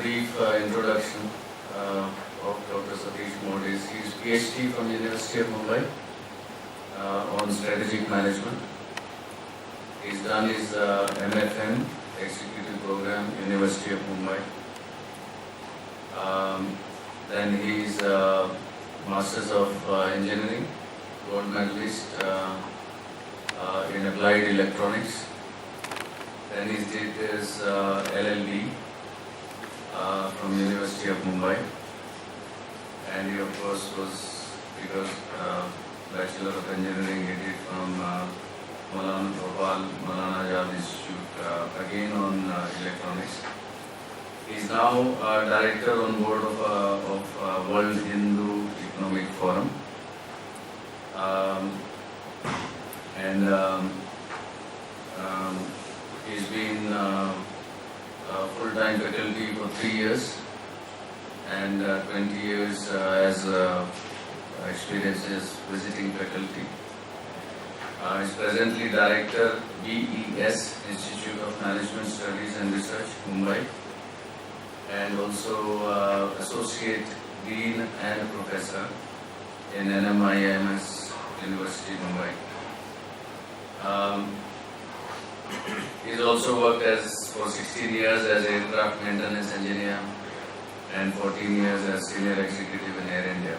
brief introduction of Dr. Satish Modh. He is PhD from University of Mumbai on strategic management. He's done his MFM executive program, University of Mumbai. Then he's Masters of Engineering, gold medalist in applied electronics. Then he did his LLB from University of Mumbai, and he of course was because Bachelor of Engineering he did from Maulana Azad Institute again on electronics. He is now director on board of World Hindu Economic Forum, and he's been full-time faculty for 3 years and 20 years as experience as visiting faculty. He's presently director BES Institute of Management Studies and Research, Mumbai, and also associate dean and professor in NMIMS University, Mumbai. He's also worked for 16 years as aircraft maintenance engineer and 14 years as senior executive in Air India.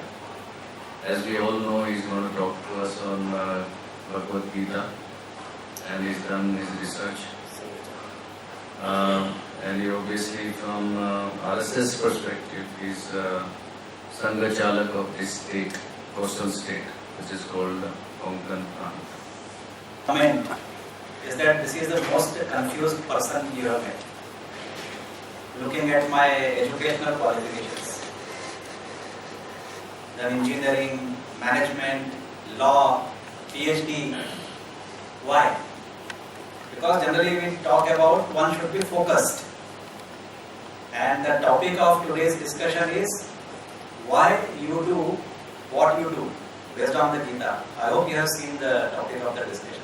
As we all know, he's going to talk to us on Bhagavad Gita, and he's done his research. And he obviously, from RSS perspective, he's Sangha Chalak of this state, coastal state, which is called Konkan Prant. Comment is that this is the most confused person you have met. Looking at my educational qualifications, the engineering, management, law, PhD. Why? Because generally we talk about one should be focused. And the topic of today's discussion is why you do what you do based on the Gita. I hope you have seen the topic of the discussion.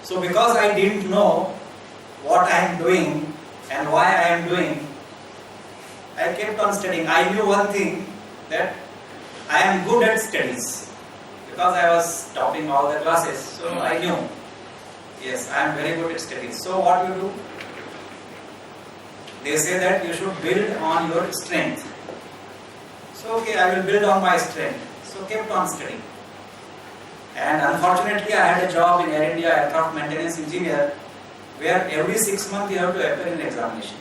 So because I didn't know what I am doing and why I am doing, I kept on studying. I knew one thing, that I am good at studies because I was topping all the classes. So I knew, yes, I am very good at studies. So what you do? They say that you should build on your strength. So okay, I will build on my strength. So kept on studying. And unfortunately, I had a job in Air India, aircraft maintenance engineer, where every 6 months you have to appear in examination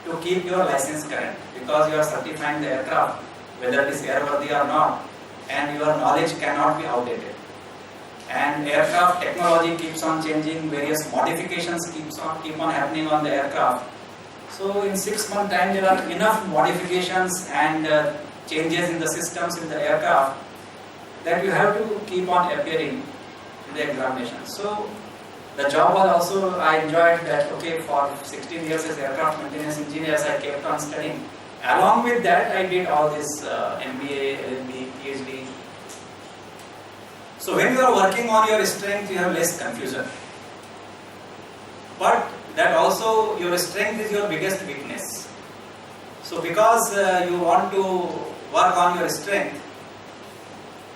to keep your license current, because you are certifying the aircraft, whether it is airworthy or not, and your knowledge cannot be outdated. And aircraft technology keeps on changing, various modifications keep on happening on the aircraft. So in 6 months time, there are enough modifications and changes in the systems in the aircraft that you have to keep on appearing in the examination. So the job was also, I enjoyed that. Okay, for 16 years as aircraft maintenance engineers, I kept on studying. Along with that, I did all this MBA, LLB, PhD. So when you are working on your strength, you have less confusion. But that also, your strength is your biggest weakness. So because you want to work on your strength,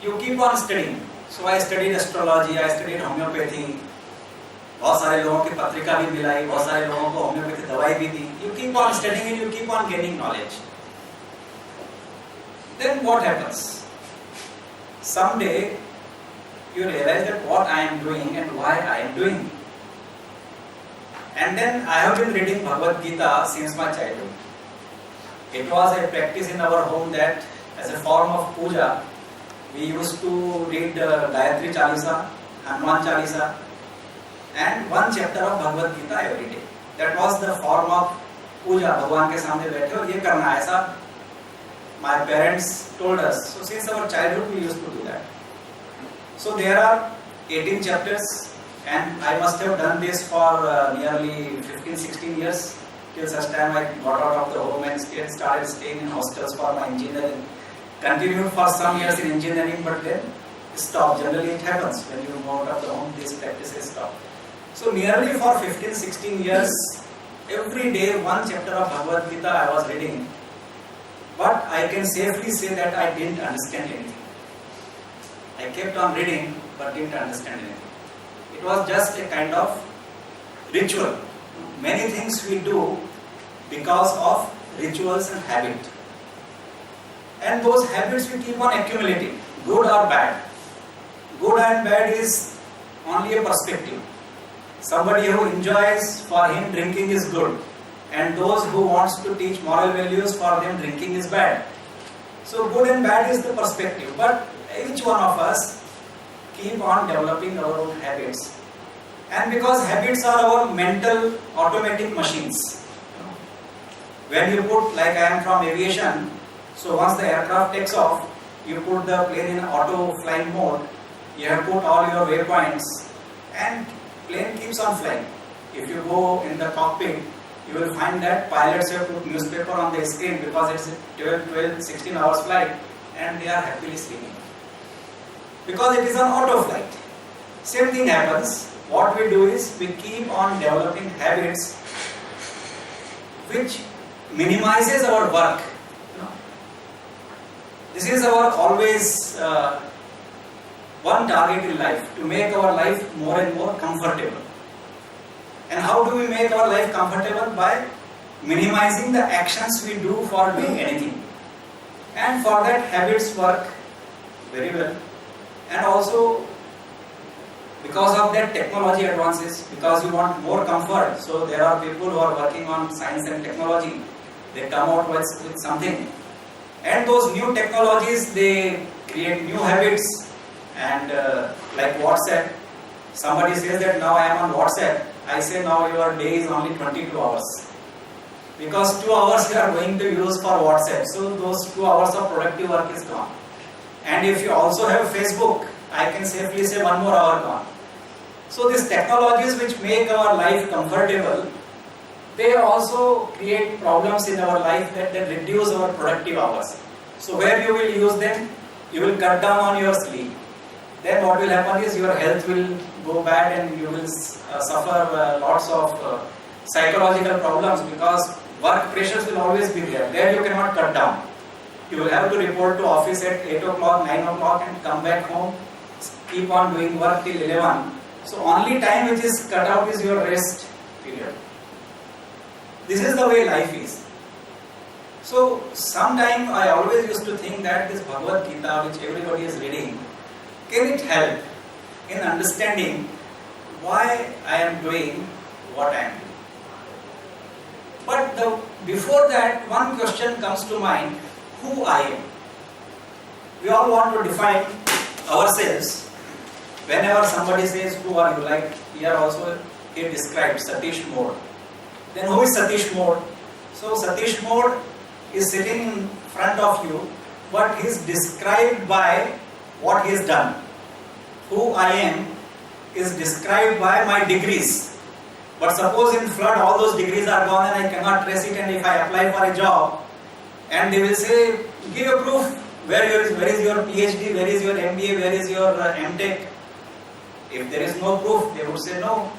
you keep on studying. So I studied astrology, I studied homeopathy. बहुत सारे लोगों की पत्रिका भी मिलाई, बहुत सारे लोगों को होम्योपैथी दवाई भी दी. You keep on studying and you keep on gaining knowledge. Then what happens? Someday you realize that what I am doing and why I am doing. And then I have been reading Bhagavad Gita since my childhood. It was a practice in our home that as a form of puja, we used to read Gayatri Chalisa, Hanuman Chalisa, and one chapter of Bhagavad Gita every day. That was the form of puja. भगवान के सामने बैठे और ये करना है ऐसा. My parents told us. So since our childhood we used to do that. So there are 18 chapters, and I must have done this for nearly 15-16 years. Till such time I got out of the home and started staying in hostels for my engineering. Continued for some years in engineering, but then stopped. Generally it happens when you move out of the home, these practices stop. So nearly for 15-16 years, every day one chapter of Bhagavad Gita I was reading, but I can safely say that I didn't understand anything. I kept on reading but didn't understand anything. It was just a kind of ritual. Many things we do because of rituals and habit. And those habits we keep on accumulating, good or bad. Good and bad is only a perspective. Somebody who enjoys, for him drinking is good. And those who wants to teach moral values, for them drinking is bad. So good and bad is the perspective. But each one of us keep on developing our own habits. And because habits are our mental automatic machines. When you put, like I am from aviation, so once the aircraft takes off, you put the plane in auto flying mode, you have put all your waypoints and plane keeps on flying. If you go in the cockpit, you will find that pilots have put newspaper on the screen because it's a 12, 16 hours flight and they are happily sleeping. Because it is an auto flight. Same thing happens. What we do is we keep on developing habits which minimizes our work. This is our always one target in life, to make our life more and more comfortable. And how do we make our life comfortable? By minimizing the actions we do for doing anything. And for that habits work very well. And also because of that technology advances, because you want more comfort, so there are people who are working on science and technology, they come out with something. And those new technologies, they create new habits. And like WhatsApp, somebody says that now I am on WhatsApp, I say now your day is only 22 hours. Because 2 hours you are going to use for WhatsApp, so those 2 hours of productive work is gone. And if you also have Facebook, I can safely say 1 more hour gone. So these technologies which make our life comfortable, they also create problems in our life that reduce our productive hours. So where you will use them, you will cut down on your sleep. Then what will happen is your health will go bad and you will suffer lots of psychological problems because work pressures will always be there. There you cannot cut down. You will have to report to office at 8 o'clock, 9 o'clock and come back home, keep on doing work till 11. So only time which is cut out is your rest period. This is the way life is. So sometime I always used to think that this Bhagavad Gita which everybody is reading, can it help in understanding why I am doing what I am doing? But before that, one question comes to mind, who I am. We all want to define ourselves. Whenever somebody says, who are you? Like here also he described Satish Modh. Then who is Satish Modh? So Satish Modh is sitting in front of you, but he is described by what he has done. Who I am is described by my degrees. But suppose in flood all those degrees are gone and I cannot trace it, and if I apply for a job and they will say, give a proof, where is your PhD, where is your MBA, where is your MTech? If there is no proof, they would say no.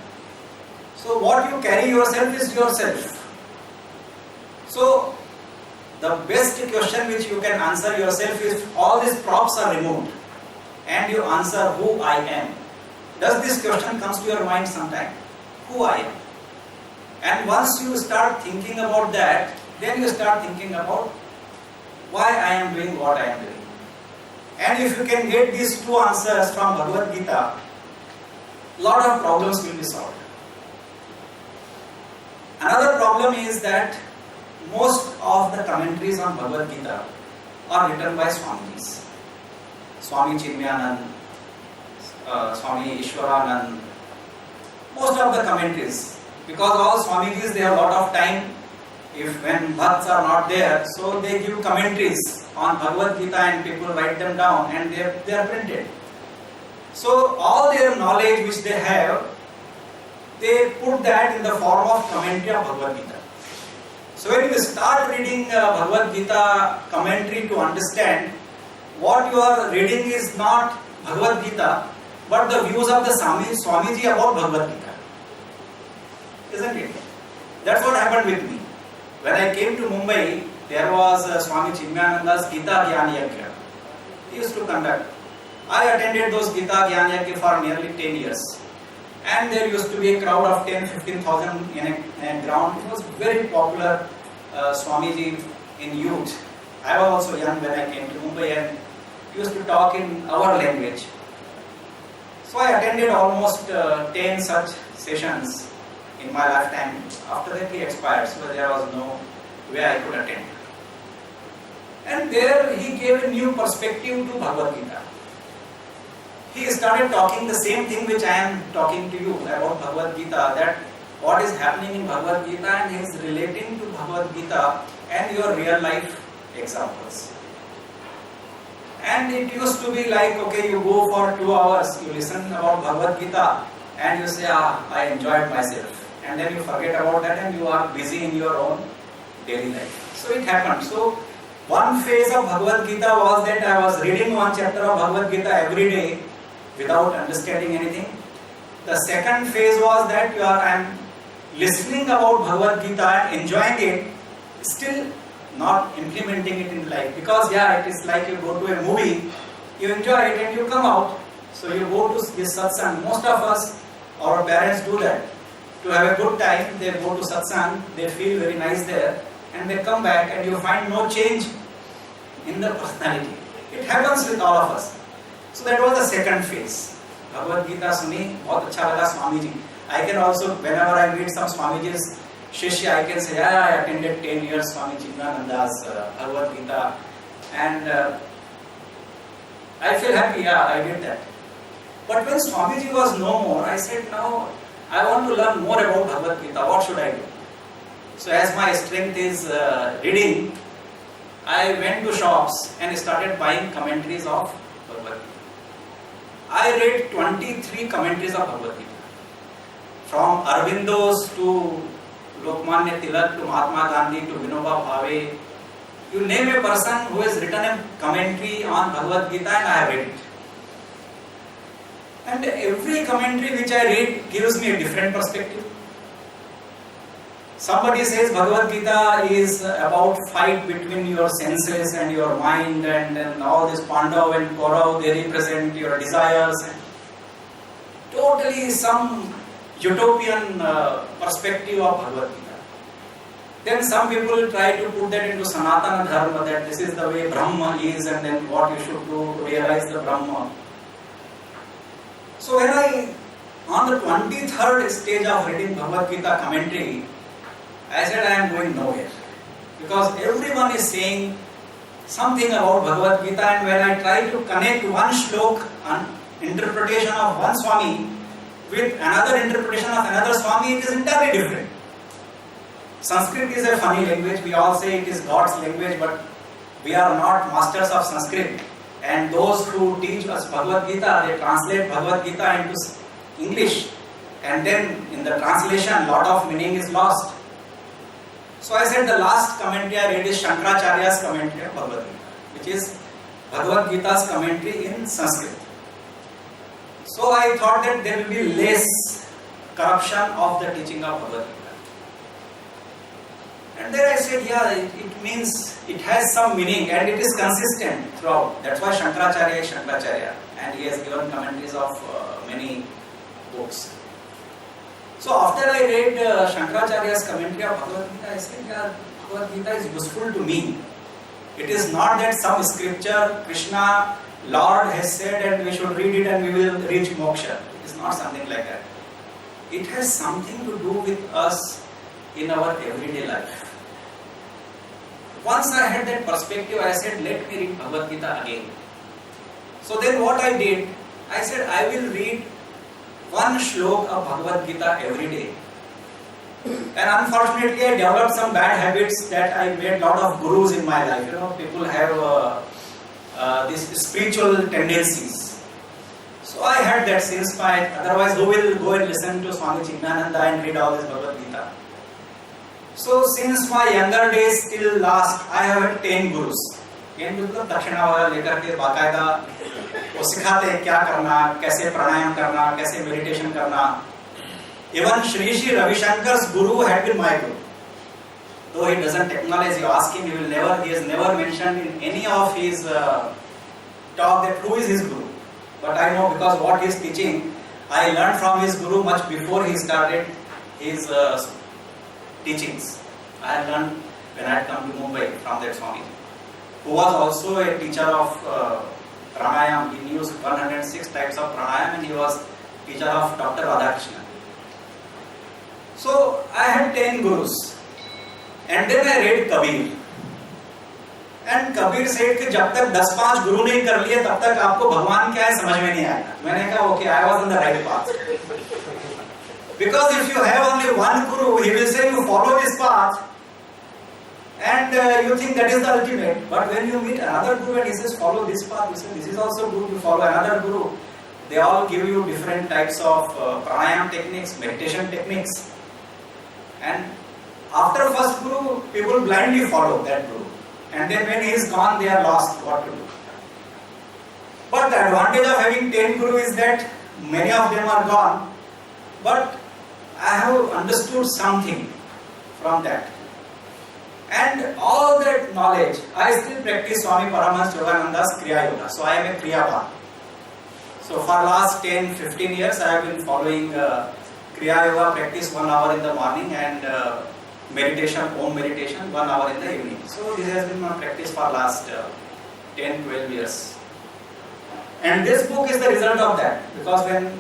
So what you carry yourself is yourself. So the best question which you can answer yourself is, if all these props are removed and you answer who I am. Does this question comes to your mind sometime? Who I am. And once you start thinking about that, then you start thinking about why I am doing what I am doing. And if you can get these two answers from Bhagavad Gita, lot of problems will be solved. Another problem is that most of the commentaries on Bhagavad Gita are written by Swamijis. Swami Chinmayanand, Swami Ishwaranand, most of the commentaries, because all Swamijis, they have a lot of time. If when bhakts are not there, so they give commentaries on Bhagavad Gita and people write them down and they are printed. So all their knowledge which they have, they put that in the form of commentary of Bhagavad Gita. So when you start reading Bhagavad Gita commentary to understand, what you are reading is not Bhagavad Gita, but the views of the Swamiji about Bhagavad Gita. Isn't it? That's what happened with me. When I came to Mumbai, there was Swami Chinmayananda's Gita Gyan Yajna. He used to conduct. I attended those Gita Gyan Yajna for nearly 10 years. And there used to be a crowd of 10-15,000 in a ground. It was very popular Swamiji in youth. I was also young when I came to Mumbai and used to talk in our language. So I attended almost 10 such sessions in my lifetime. After that he expired, so there was no way I could attend. And there he gave a new perspective to Bhagavad Gita. He started talking the same thing which I am talking to you about Bhagavad Gita, that what is happening in Bhagavad Gita, and he is relating to Bhagavad Gita and your real life examples. And it used to be like, okay, you go for 2 hours, you listen about Bhagavad Gita and you say, I enjoyed myself. And then you forget about that and you are busy in your own daily life. So it happened. So one phase of Bhagavad Gita was that I was reading one chapter of Bhagavad Gita every day without understanding anything. The second phase was that I am listening about Bhagavad Gita and enjoying it, still not implementing it in life. Because it is like you go to a movie, you enjoy it and you come out. So you go to this satsang. Most of us, our parents do that. To have a good time, they go to satsang, they feel very nice there, and they come back and you find no change in the personality. It happens with all of us. So that was the second phase. Bhagavad Gita suni, bahut acha laga Swamiji. I can also, whenever I meet some Swamiji's Shishya, I can say, I attended 10 years Swami Chinmayananda's Bhagavad Gita, and I feel happy, I did that. But when Swamiji was no more, I said, now I want to learn more about Bhagavad Gita, what should I do? So as my strength is reading, I went to shops and started buying commentaries of Bhagavad Gita. I read 23 commentaries of Bhagavad Gita. From Arbindo's to Lokmanya Tilak to Mahatma Gandhi to Vinoba Bhave. You name a person who has written a commentary on Bhagavad Gita and I have read it. And every commentary which I read gives me a different perspective. Somebody says Bhagavad Gita is about fight between your senses and your mind, and all this Pandav and Kaurav, they represent your desires. Totally some utopian perspective of Bhagavad Gita. Then some people try to put that into Sanatana Dharma, that this is the way Brahma is and then what you should do to realize the Brahma. So when on the 23rd stage of reading Bhagavad Gita commentary, I said I am going nowhere. Because everyone is saying something about Bhagavad Gita, and when I try to connect one shlok, an interpretation of one Swami, with another interpretation of another Swami, it is entirely different. Sanskrit is a funny language. We all say it is God's language, but we are not masters of Sanskrit. And those who teach us Bhagavad Gita, they translate Bhagavad Gita into English. And then in the translation, lot of meaning is lost. So I said the last commentary I read is Shankaracharya's commentary of Bhagavad Gita, which is Bhagavad Gita's commentary in Sanskrit. So I thought that there will be less corruption of the teaching of Bhagavad Gita. And then I said, it means it has some meaning and it is consistent throughout. That's why Shankaracharya is Shankaracharya, and he has given commentaries of many books. So after I read Shankaracharya's commentary of Bhagavad Gita, I said, Bhagavad Gita is useful to me. It is not that some scripture, Krishna, Lord has said and we should read it and we will reach moksha. It is not something like that. It has something to do with us in our everyday life. Once I had that perspective, I said, let me read Bhagavad Gita again. So then what I did, I said, I will read one shlok of Bhagavad Gita every day. And unfortunately, I developed some bad habits that I made a lot of gurus in my life. People have these spiritual tendencies. So I had that since otherwise who will go and listen to Swami Chinmayananda and read all this Bhagavad Gita? So since my younger days till last, I have had 10 gurus. 10 मतलब दक्षिणा वगैरह लेकर के बाकायदा वो सिखाते हैं क्या करना, कैसे प्राणायाम करना, कैसे मेडिटेशन करना. Even Shri Shri Ravi Shankar's guru had been my guru. Though he doesn't acknowledge, you ask him, he has never mentioned in any of his talk that who is his guru. But I know because what he is teaching, I learned from his guru much before he started his teachings. I had learned when I had come to Mumbai from that Swami, who was also a teacher of pranayam. He knew 106 types of pranayam and he was teacher of Dr. Radhakrishnan. So I had 10 gurus and then I read Kabir. And Kabir said कि जब तक 10-5 गुरु नहीं कर लिए तब तक आपको भगवान क्या है समझ में नहीं आएगा. मैंने कहा okay, I was on the right path. Because if you have only one guru, he will say you follow this path and you think that is the ultimate. But when you meet another guru and he says follow this path, you say this is also good, you follow another guru. They all give you different types of pranayam techniques, meditation techniques. And after first guru, people blindly follow that guru. And then when he is gone, they are lost what to do. But the advantage of having 10 guru is that many of them are gone. But I have understood something from that. And all that knowledge, I still practice Swami Paramahansa Yogananda's Kriya Yoga. So I am a Kriyavan. So for last 10-15 years, I have been following Kriya Yoga practice 1 hour in the morning and meditation, Om meditation 1 hour in the evening. So this has been my practice for last 10-12 years. And this book is the result of that. Because when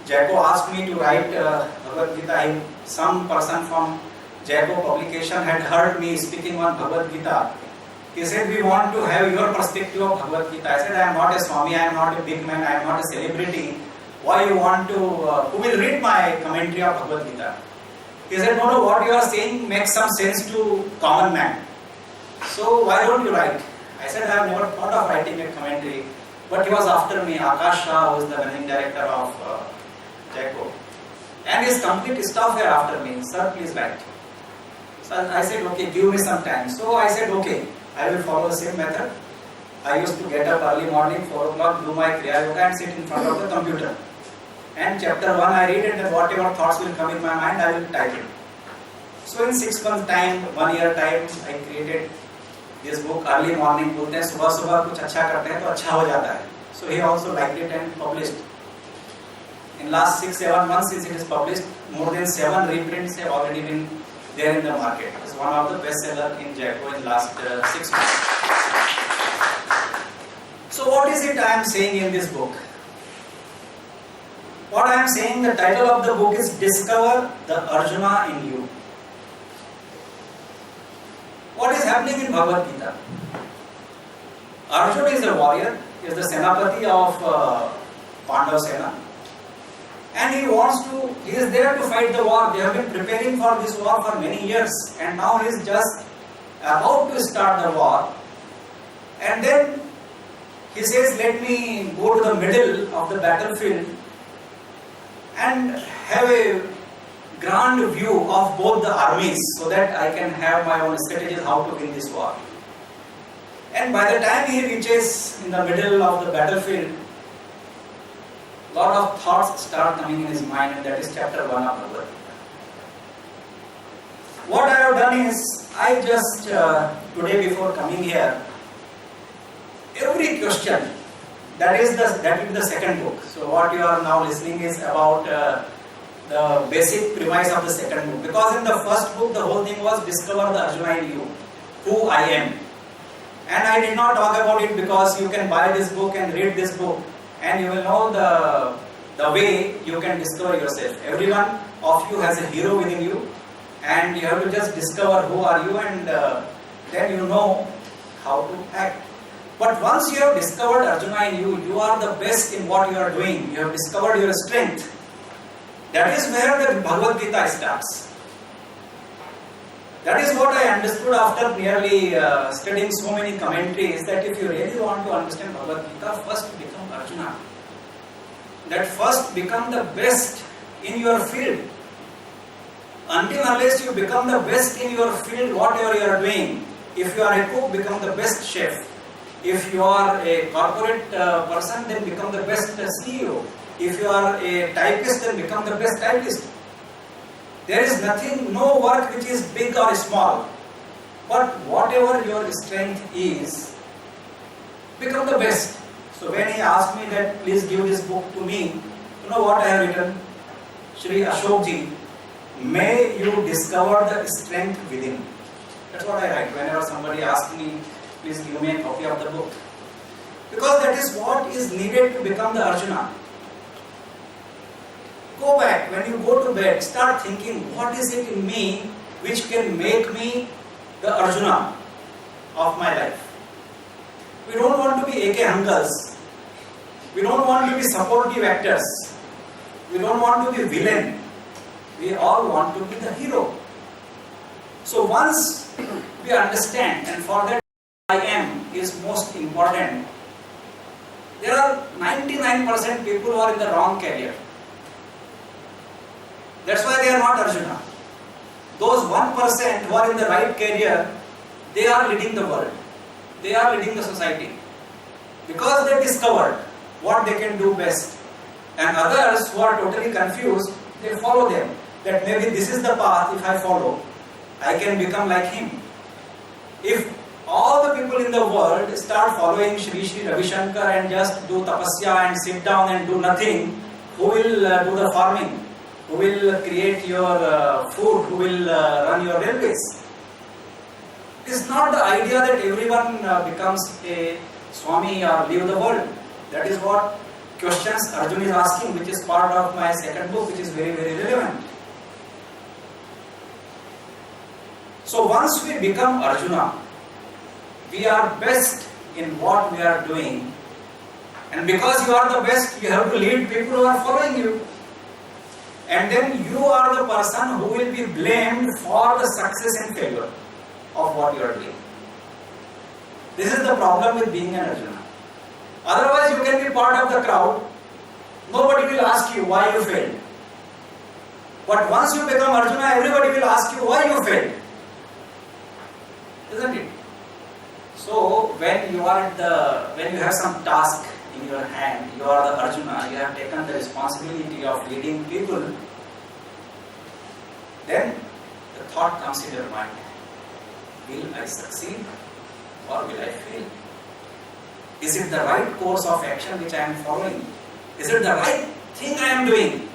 Japa asked me to write Bhagavad Gita, some person from Japa publication had heard me speaking on Bhagavad Gita. He said, we want to have your perspective of Bhagavad Gita. I said, I am not a Swami, I am not a big man, I am not a celebrity. Why you want to, who will read my commentary of Bhagavad Gita? He said, no, what you are saying makes some sense to common man. So why don't you write? I said, I have never thought of writing a commentary. But he was after me, Akash Shah, who is the managing director of Japa. And his complete staff were after me, sir, please write. So I said, okay, give me some time. So I said, okay, I will follow the same method. I used to get up early morning, 4 o'clock, do my Kriya Yoga and sit in front of the computer. And chapter 1 I read it and whatever thoughts will come in my mind, I will type it. So in 6 months time, 1 year time, I created this book. Early morning बोलते हैं सुबह सुबह कुछ अच्छा करते हैं तो अच्छा हो जाता है. So he also liked it and published. In last 6-7 months since it is published, more than 7 reprints have already been there in the market. It's one of the best sellers in Japa in last 6 months. So what is it I am saying in this book? What I am saying, the title of the book is Discover the Arjuna in You. What is happening in Bhagavad Gita? Arjuna is a warrior, he is the Senapati of Pandav Sena. And he is there to fight the war. They have been preparing for this war for many years. And now he is just about to start the war. And then he says, let me go to the middle of the battlefield and have a grand view of both the armies so that I can have my own strategies how to win this war. And by the time he reaches in the middle of the battlefield, lot of thoughts start coming in his mind, and that is chapter 1 of Bhagavad Gita. What I have done is, I just today before coming here, every question, that is the second book. So what you are now listening is about the basic premise of the second book. Because in the first book, the whole thing was discover the Arjuna in you, who I am. And I did not talk about it because you can buy this book and read this book, and you will know the way you can discover yourself. Everyone of you has a hero within you, and you have to just discover who are you, and then you know how to act. But once you have discovered Arjuna in you, you are the best in what you are doing. You have discovered your strength. That is where the Bhagavad Gita starts. That is what I understood after nearly studying so many commentaries, that if you really want to understand Bhagavad Gita, first become Arjuna. That first become the best in your field. Until unless you become the best in your field, whatever you are doing, if you are a cook, become the best chef. If you are a corporate person, then become the best CEO. If you are a typist, then become the best typist. There is nothing, no work which is big or small. But whatever your strength is, become the best. So when he asked me that please give this book to me, you know what I have written? Shri Ashokji, may you discover the strength within. That's what I write whenever somebody asks me, please give me a copy of the book. Because that is what is needed to become the Arjuna. Go back, when you go to bed, start thinking, what is it in me which can make me the Arjuna of my life? We don't want to be AK Hankals. We don't want to be supportive actors. We don't want to be villain. We all want to be the hero. So once we understand, and for that I am is most important, there are 99% people who are in the wrong career. That's why they are not Arjuna. Those 1% who are in the right career, they are leading the world. They are leading the society. Because they discovered what they can do best. And others who are totally confused, they follow them. That maybe this is the path, if I follow, I can become like him. If all the people in the world start following Shri Ravi Shankar and just do tapasya and sit down and do nothing, who will do the farming? Who will create your food? Who will run your railways? It is not the idea that everyone becomes a Swami or leave the world. That is what questions Arjuna is asking, which is part of my second book, which is very, very relevant. So once we become Arjuna, we are best in what we are doing. And because you are the best, you have to lead people who are following you. And then you are the person who will be blamed for the success and failure of what you are doing. This is the problem with being an Arjuna. Otherwise, you can be part of the crowd. Nobody will ask you why you failed. But once you become Arjuna, everybody will ask you why you failed. Isn't it? So when you are when you have some task in your hand, you are the Arjuna, you have taken the responsibility of leading people, then the thought comes in your mind, will I succeed or will I fail? Is it the right course of action which I am following? Is it the right thing I am doing?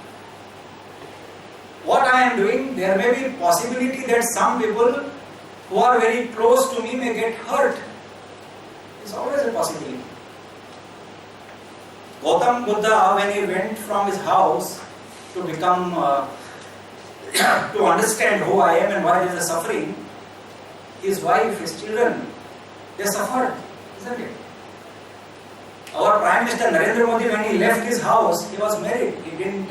What I am doing, there may be possibility that some people who are very close to me may get hurt. It's always a possibility. Gautam Buddha, when he went from his house to become, to understand who I am and why there is a suffering, his wife, his children, they suffered, isn't it? Our Prime Minister Narendra Modi, when he left his house, he was married. He didn't,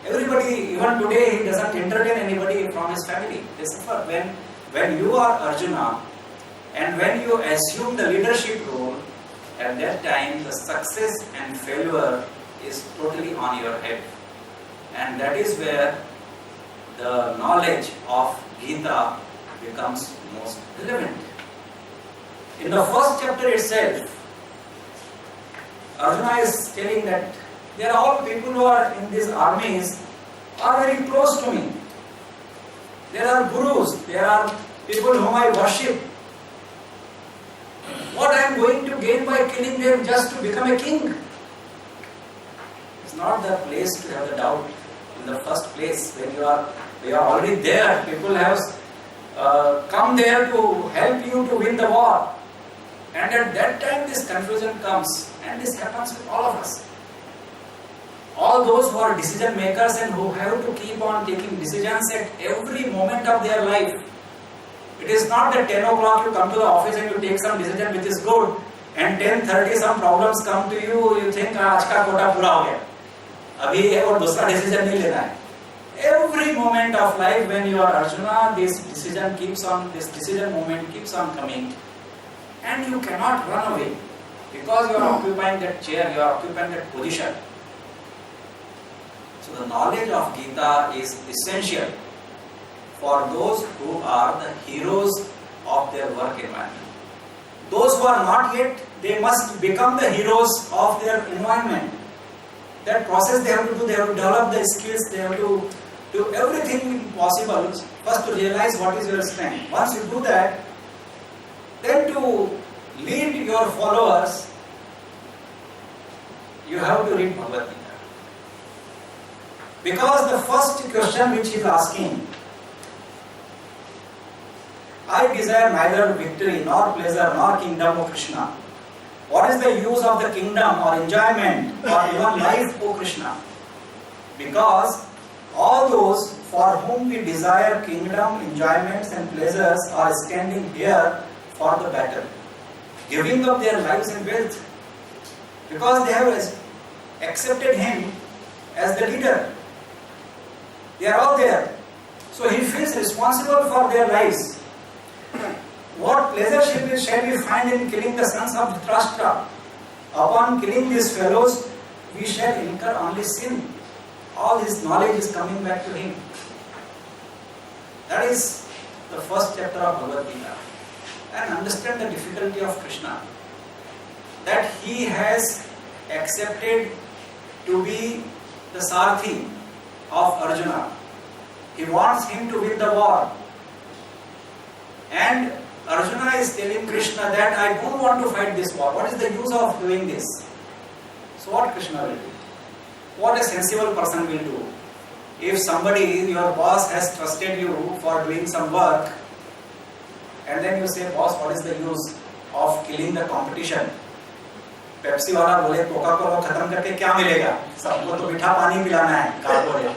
everybody, even today, he doesn't entertain anybody from his family. They suffer. When you are Arjuna, and when you assume the leadership role, at that time the success and failure is totally on your head. And that is where the knowledge of Gita becomes most relevant. In the first chapter itself, Arjuna is telling that there are all people who are in these armies are very close to me. There are gurus, there are people whom I worship. What I am going to gain by killing them just to become a king? It's not the place to have the doubt. In the first place, when you are already there, people have come there to help you to win the war. And at that time this confusion comes, and this happens with all of us. All those who are decision makers and who have to keep on taking decisions at every moment of their life. It is not that 10 o'clock you come to the office and you take some decision which is good, and 10:30 some problems come to you, you think आज का कोटा पूरा हो गया, अभी और दूसरा decision नहीं लेना है. Every moment of life when you are Arjuna, this decision moment keeps on coming, and you cannot run away because you are occupying that chair, you are occupying that position. So the knowledge of Gita is essential for those who are the heroes of their work environment. Those who are not yet, they must become the heroes of their environment. That process they have to do, they have to develop the skills, they have to do everything possible, first to realize what is your strength. Once you do that, then to lead your followers, you have to read Bhagavad Gita. Because the first question which he is asking, I desire neither victory, nor pleasure, nor kingdom, O Krishna. What is the use of the kingdom or enjoyment or even life, O Krishna? Because all those for whom we desire kingdom, enjoyments and pleasures are standing here for the battle, giving up their lives and wealth, because they have accepted him as the leader. They are all there. So he feels responsible for their lives. What pleasure shall we find in killing the sons of Dhritarashtra? Upon killing these fellows, we shall incur only sin. All his knowledge is coming back to him. That is the first chapter of Bhagavad Gita. And understand the difficulty of Krishna. That he has accepted to be the Sarthi of Arjuna. He wants him to win the war. And Arjuna is telling Krishna that I don't want to fight this war. What is the use of doing this? So what Krishna will do? What a sensible person will do? If somebody, your boss has trusted you for doing some work, and then you say, boss, what is the use of killing the competition? Pepsi वाला बोले Coca Cola खत्म करके क्या मिलेगा? सबको तो मीठा पानी पिलाना है कारपोरेट.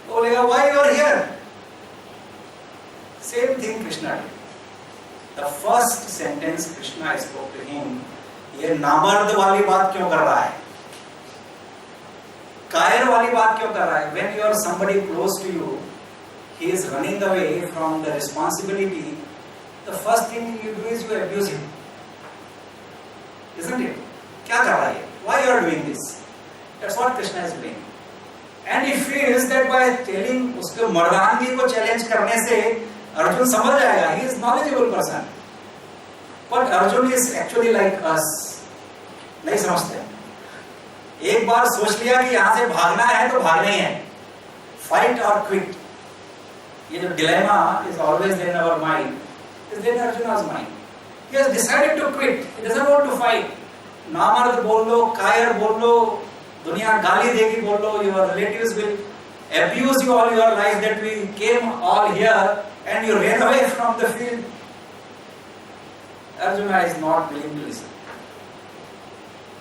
बोलेगा why you are here? Same thing Krishna did. The first sentence Krishna spoke to him, ये नामर्द वाली बात क्यों कर रहा है? कायर वाली बात क्यों कर रहा है? When you are somebody close to you, he is running away from the responsibility. The first thing you do is you abuse him. Isn't it? क्या कर रहा है? Why you are doing this? That's what Krishna is doing. And he feels that by telling उसके मर्दानगी को challenge करने से अर्जुन समझ जाएगा. He is knowledgeable person. But Arjuna is actually like us. नहीं समझते. एक बार सोच लिया कि यहाँ से भागना है तो भागना ही है. Fight or quit. ये जो dilemma is always there in our mind. Is there in Arjuna's mind. He has decided to quit. He doesn't want to fight. नामर्द बोल लो, कायर बोल लो, दुनिया गाली देगी बोल लो, your relatives will abuse you all your life that we came all here and you ran away from the field. Arjuna is not willing to listen.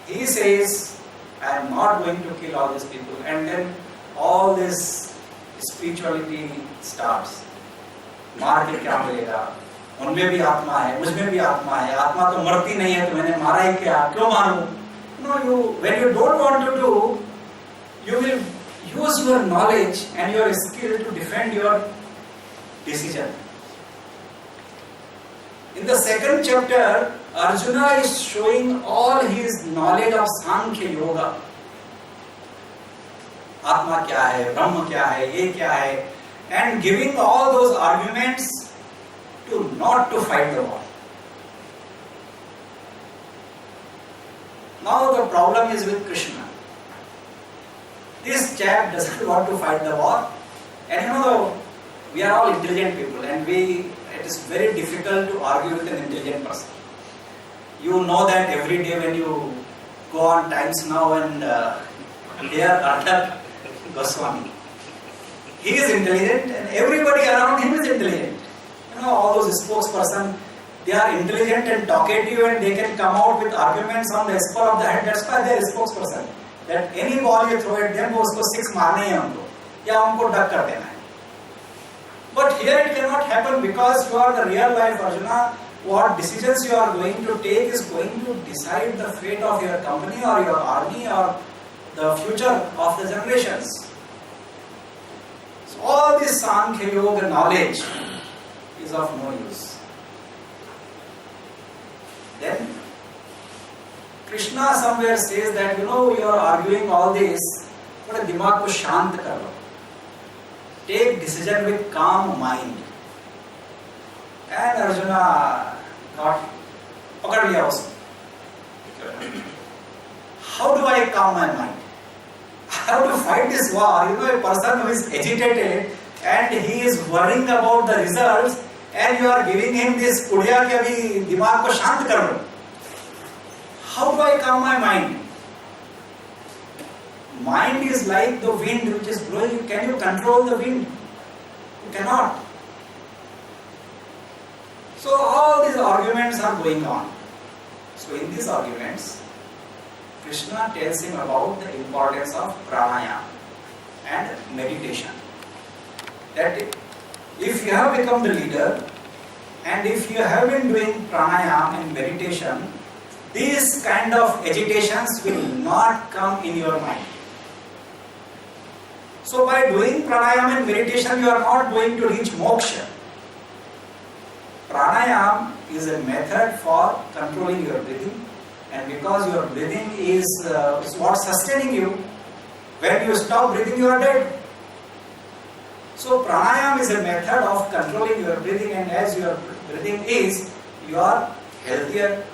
He says, I am not going to kill all these people. And then all this spirituality starts. मार के क्या मिलेगा? उनमें भी आत्मा है, मुझमें भी आत्मा है. आत्मा तो मरती नहीं है तो मैंने मारा ही क्या? क्यों मारूं? No, when you don't want to do, you will use your knowledge and your skill to defend your decision. In the second chapter, Arjuna is showing all his knowledge of Sankhya Yoga. Atma kya hai, Brahma kya hai, ye kya hai, and giving all those arguments to not to fight the war. Now the problem is with Krishna. This chap doesn't want to fight the war, and you know, we are all intelligent people, and it is very difficult to argue with an intelligent person. You know that every day when you go on Times Now and hear Arthur Goswami, he is intelligent, and everybody around him is intelligent. You know, all those spokespersons, they are intelligent and talkative, and they can come out with arguments on the spur of the head. That's why they are spokesperson. That any ball you throw at them, उसको six मारना ही है उनको, या उनको duck कर देना है. But here it cannot happen because you are the real life Arjuna. What decisions you are going to take is going to decide the fate of your company or your army or the future of the generations. So all this Sankhya Yoga knowledge is of no use. Then Krishna somewhere says that you are arguing all this, थोड़ा दिमाग को शांत कर लो. Take decision with calm mind. And Arjuna got पकड़ लिया उसको. How do I calm my mind? how to fight this war. You know, a person who is agitated and he is worrying about the results, and you are giving him this kudya ki abhi dimag ko shant kar lo. How do I calm my mind? Mind is like the wind which is blowing. Can you control the wind? You cannot. So all these arguments are going on. So in these arguments, Krishna tells him about the importance of pranayama and meditation. That if you have become the leader and if you have been doing pranayama and meditation, these kind of agitations will not come in your mind. So by doing pranayama and meditation, you are not going to reach moksha. Pranayama is a method for controlling your breathing, and because your breathing is what sustaining you, when you stop breathing, you are dead. So pranayama is a method of controlling your breathing, and as your breathing is, you are healthier.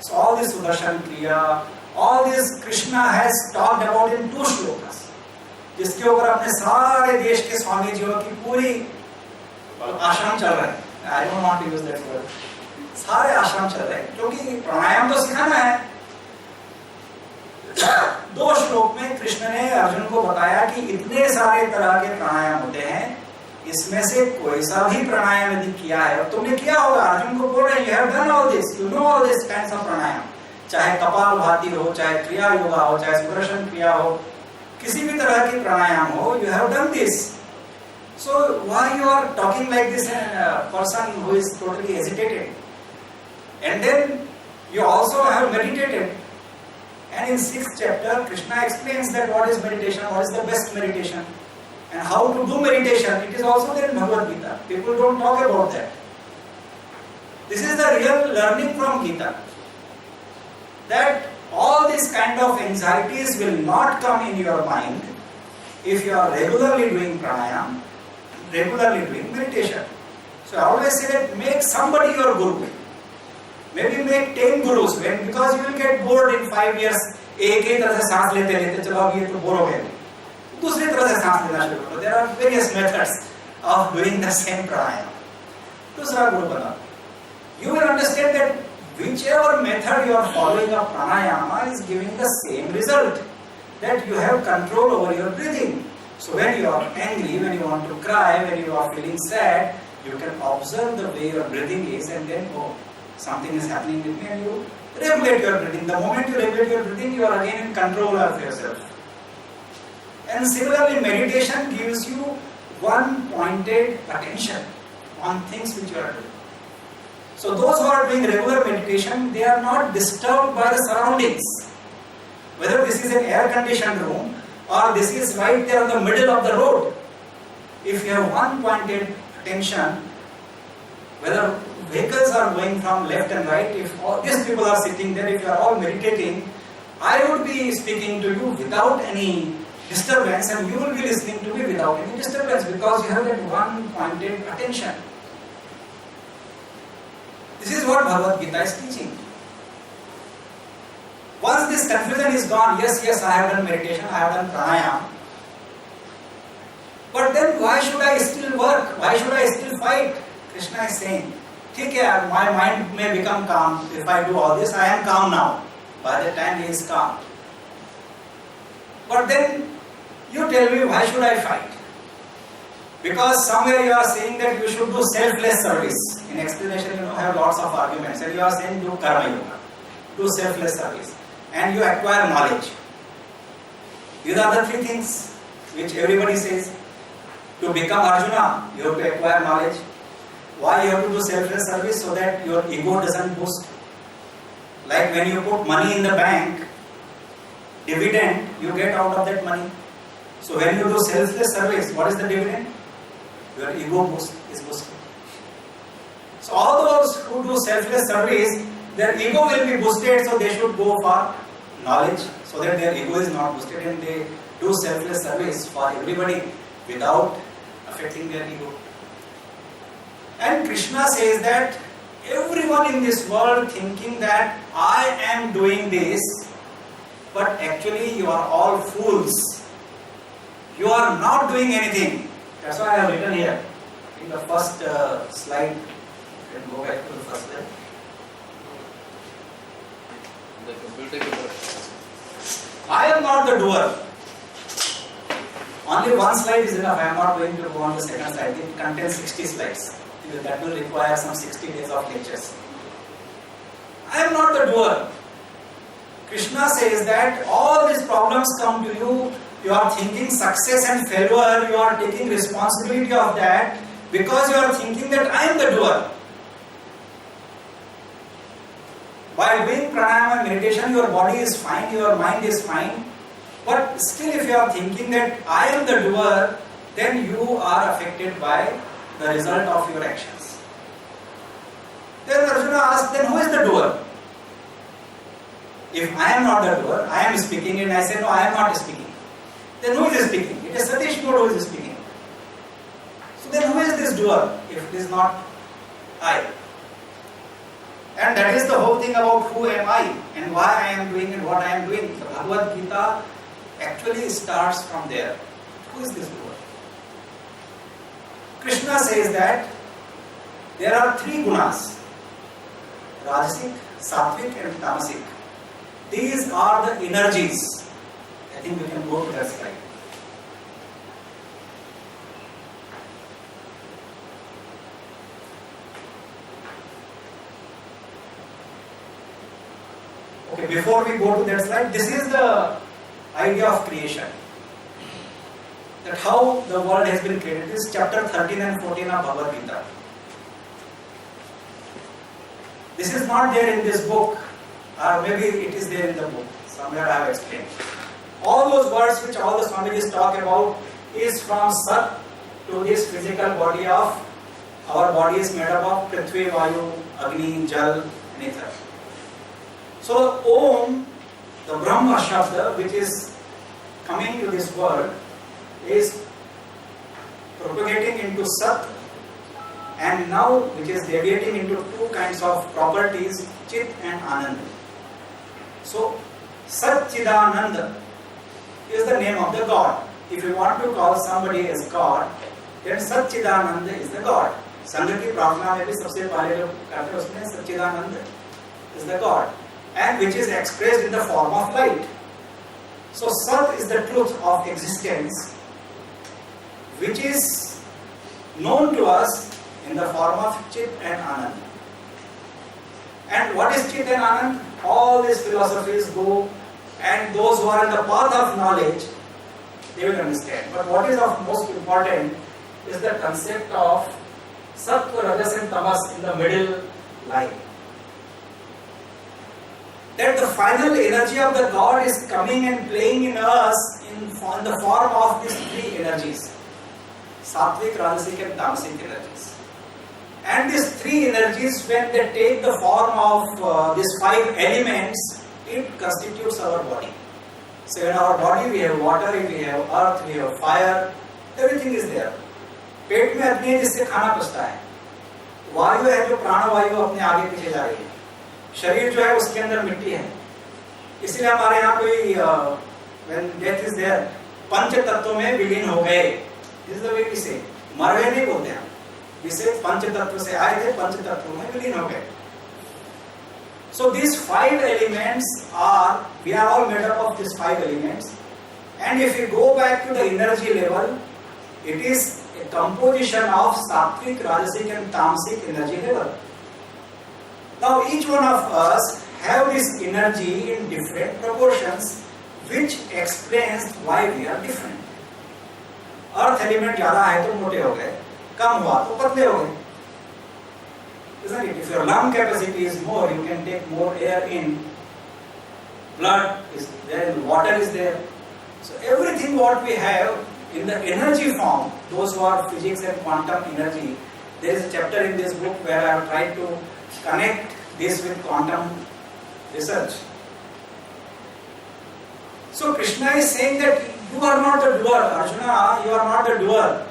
So all this Sudarshan Kriya, all this Krishna has talked about in 2 shlokas. जिसके ऊपर अपने सारे देश के स्वामी जीओ की पूरी आश्रम चल रहा है. I don't want to use that word. सारे आश्रम चल रहे हैं क्योंकि प्राणायाम तो सिखाना है. 2 श्लोक में कृष्ण ने अर्जुन को बताया कि इतने सारे तरह के प्राणायाम होते हैं, इसमें से कोई सा भी प्राणायाम यदि किया है और तुमने किया होगा. अर्जुन को बोल रहे हैं, you have done all this, you know all this kinds of प्राणायाम. चाहे कपालभाति हो, चाहे क्रिया योगा हो, चाहे सुदर्शन क्रिया हो, किसी भी तरह की प्राणायाम हो, you have done this. So why you are talking like this in a person who is totally agitated? And then you also have meditated. And in 6th chapter, Krishna explains that what is meditation, what is the best meditation, and how to do meditation. It is also there in Bhagavad Gita. People don't talk about that. This is the real learning from Gita. That all these kind of anxieties will not come in your mind if you are regularly doing pranayam, regularly doing meditation. So I always say that make somebody your guru. Maybe make 10 gurus, because you will get bored in 5 years. एक ही तरह से सांस लेते लेते चलो अब ये तो बोर हो गए, दूसरी तरह से सांस लेना शुरू करो. There are various methods of doing the same pranayam. दूसरा गुरु बना. You will understand that whichever method you are following of pranayama is giving the same result, that you have control over your breathing. So when you are angry, when you want to cry, when you are feeling sad, you can observe the way your breathing is and then, oh, something is happening with me, and you regulate your breathing. The moment you regulate your breathing, you are again in control of yourself. And similarly, meditation gives you one-pointed attention on things which you are doing. So those who are doing regular meditation, they are not disturbed by the surroundings. Whether this is an air-conditioned room or this is right there in the middle of the road. If you have one-pointed attention, whether vehicles are going from left and right, if all these people are sitting there, if you are all meditating, I would be speaking to you without any disturbance, and you will be listening to me without any disturbance, because you have that one-pointed attention. This is what Bhagavad Gita is teaching. Once this confusion is gone, yes, I have done meditation, I have done pranayama. But then why should I still work? Why should I still fight? Krishna is saying, okay, my mind may become calm if I do all this. I am calm now. By the time he is calm. But then you tell me, why should I fight? Because somewhere you are saying that you should do selfless service. In explanation, you have lots of arguments, and you are saying do karma yoga, do selfless service, and you acquire knowledge. These are the 3 things which everybody says. To become Arjuna, you have to acquire knowledge. Why you have to do selfless service? So that your ego doesn't boost. Like when you put money in the bank, dividend you get out of that money. So when you do selfless service, what is the dividend? Your ego is boosted. So all those who do selfless service, their ego will be boosted, so they should go for knowledge, so that their ego is not boosted, and they do selfless service for everybody without affecting their ego. And Krishna says that everyone in this world thinking that I am doing this, but actually you are all fools. You are not doing anything. That's why I have written here in the first slide. Let me go back to the first slide. The computer के I am not the doer. Only one slide is enough. I am not going to go on the second slide. It contains 60 slides. That will require some 60 days of lectures. I am not the doer. Krishna says that all these problems come to you. You are thinking success and failure. You are taking responsibility of that because you are thinking that I am the doer. By doing pranayama and meditation, your body is fine, your mind is fine. But still, if you are thinking that I am the doer, then you are affected by the result of your actions. Then Arjuna asked, then who is the doer? If I am not the doer, I am speaking and I say, no, I am not speaking. Then who is speaking? It is Satish who is speaking. So then who is this doer if it is not I? And that is the whole thing about who am I and why I am doing and what I am doing. The Bhagavad Gita actually starts from there. Who is this doer? Krishna says that there are three gunas: Rajasic, Sattvic and Tamasic. These are the energies. I think we can go to that slide. Okay, before we go to that slide, this is the idea of creation. That how the world has been created. This is chapter 13 and 14 of Bhagavad Gita. This is not there in this book, or maybe it is there in the book. Somewhere I have explained. All those words which all the Swamijis talk about is from Sat to this physical body of our body is made up of Prithvi, Vayu, Agni, Jal and Ether. So Om, the Brahma Shabda which is coming to this world is propagating into Sat and now which is deviating into two kinds of properties, Chit and Anand. So Sat Chidanand is the name of the God. If you want to call somebody as God, then Sat Chidanand is the God. Sangha ki prarthana mein bhi sabse pehle jo karte hain usme Sat Chidanand is the God, and which is expressed in the form of light. So Sat is the truth of existence which is known to us in the form of Chit and Anand. And what is Chit and Anand? All these philosophies go, and those who are in the path of knowledge, they will understand. But what is of most important is the concept of Sattva, Rajas and Tamas in the middle line. That the final energy of the God is coming and playing in us in the form of these three energies: Sattvic, Rajasic and Tamasic energies. And these three energies, when they take the form of these five elements, it constitutes our body. So in our body we have water, we have earth, we have fire, everything is there. पेट में अग्नि है जिससे खाना पचता है, वायु है जो प्राणवायु अपने आगे पीछे जा रही है, शरीर जो है उसके अंदर मिट्टी है. इसलिए हमारे यहाँ कोई when death is there, पंच तत्वों में विलीन हो गए. This is the way we say. मर गए नहीं बोलते हैं, जिसे पंच तत्व से आए थे पंच तत्वों में विलीन हो गए. So these five elements are, we are all made up of these five elements, and if you go back to the energy level, it is a composition of Sattvic, Rajasic and Tamasic energy level. Now each one of us have this energy in different proportions, which explains why we are different. Earth element ज़्यादा है तो मोटे हो गए, कम हुआ तो पतले हो गए. Isn't it? If your lung capacity is more, you can take more air in. Blood is there, water is there. So everything what we have in the energy form, those who are physics and quantum energy, there is a chapter in this book where I have tried to connect this with quantum research. So Krishna is saying that you are not the doer, Arjuna, you are not the doer.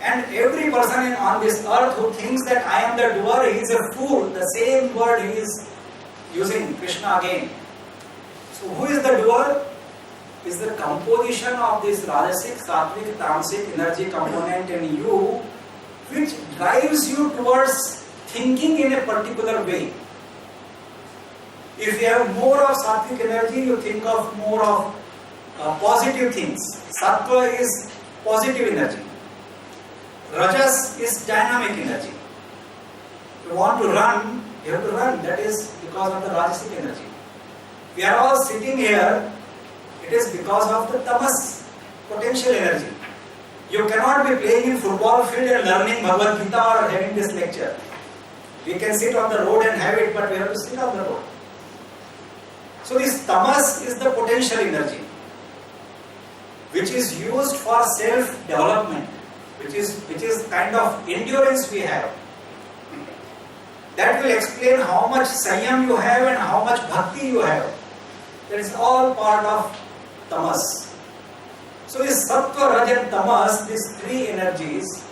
And every person on this earth who thinks that I am the doer, he is a fool. The same word he is using, Krishna again. So who is the doer? is the composition of this Rajasic, Sattvic, Tamasic energy component in you, which drives you towards thinking in a particular way. If you have more of Sattvic energy, you think of more of positive things. Sattva is positive energy. Rajas is dynamic energy. If you want to run, you have to run. That is because of the Rajasic energy. We are all sitting here. It is because of the tamas, potential energy. You cannot be playing in football field and learning Bhagavad Gita or having this lecture. We can sit on the road and have it, but we have to sit on the road. So this tamas is the potential energy, which is used for self-development, which is kind of endurance we have. That will explain how much sanyam you have and how much bhakti you have. That is all part of tamas. So this sattva, raj and tamas, these three energies,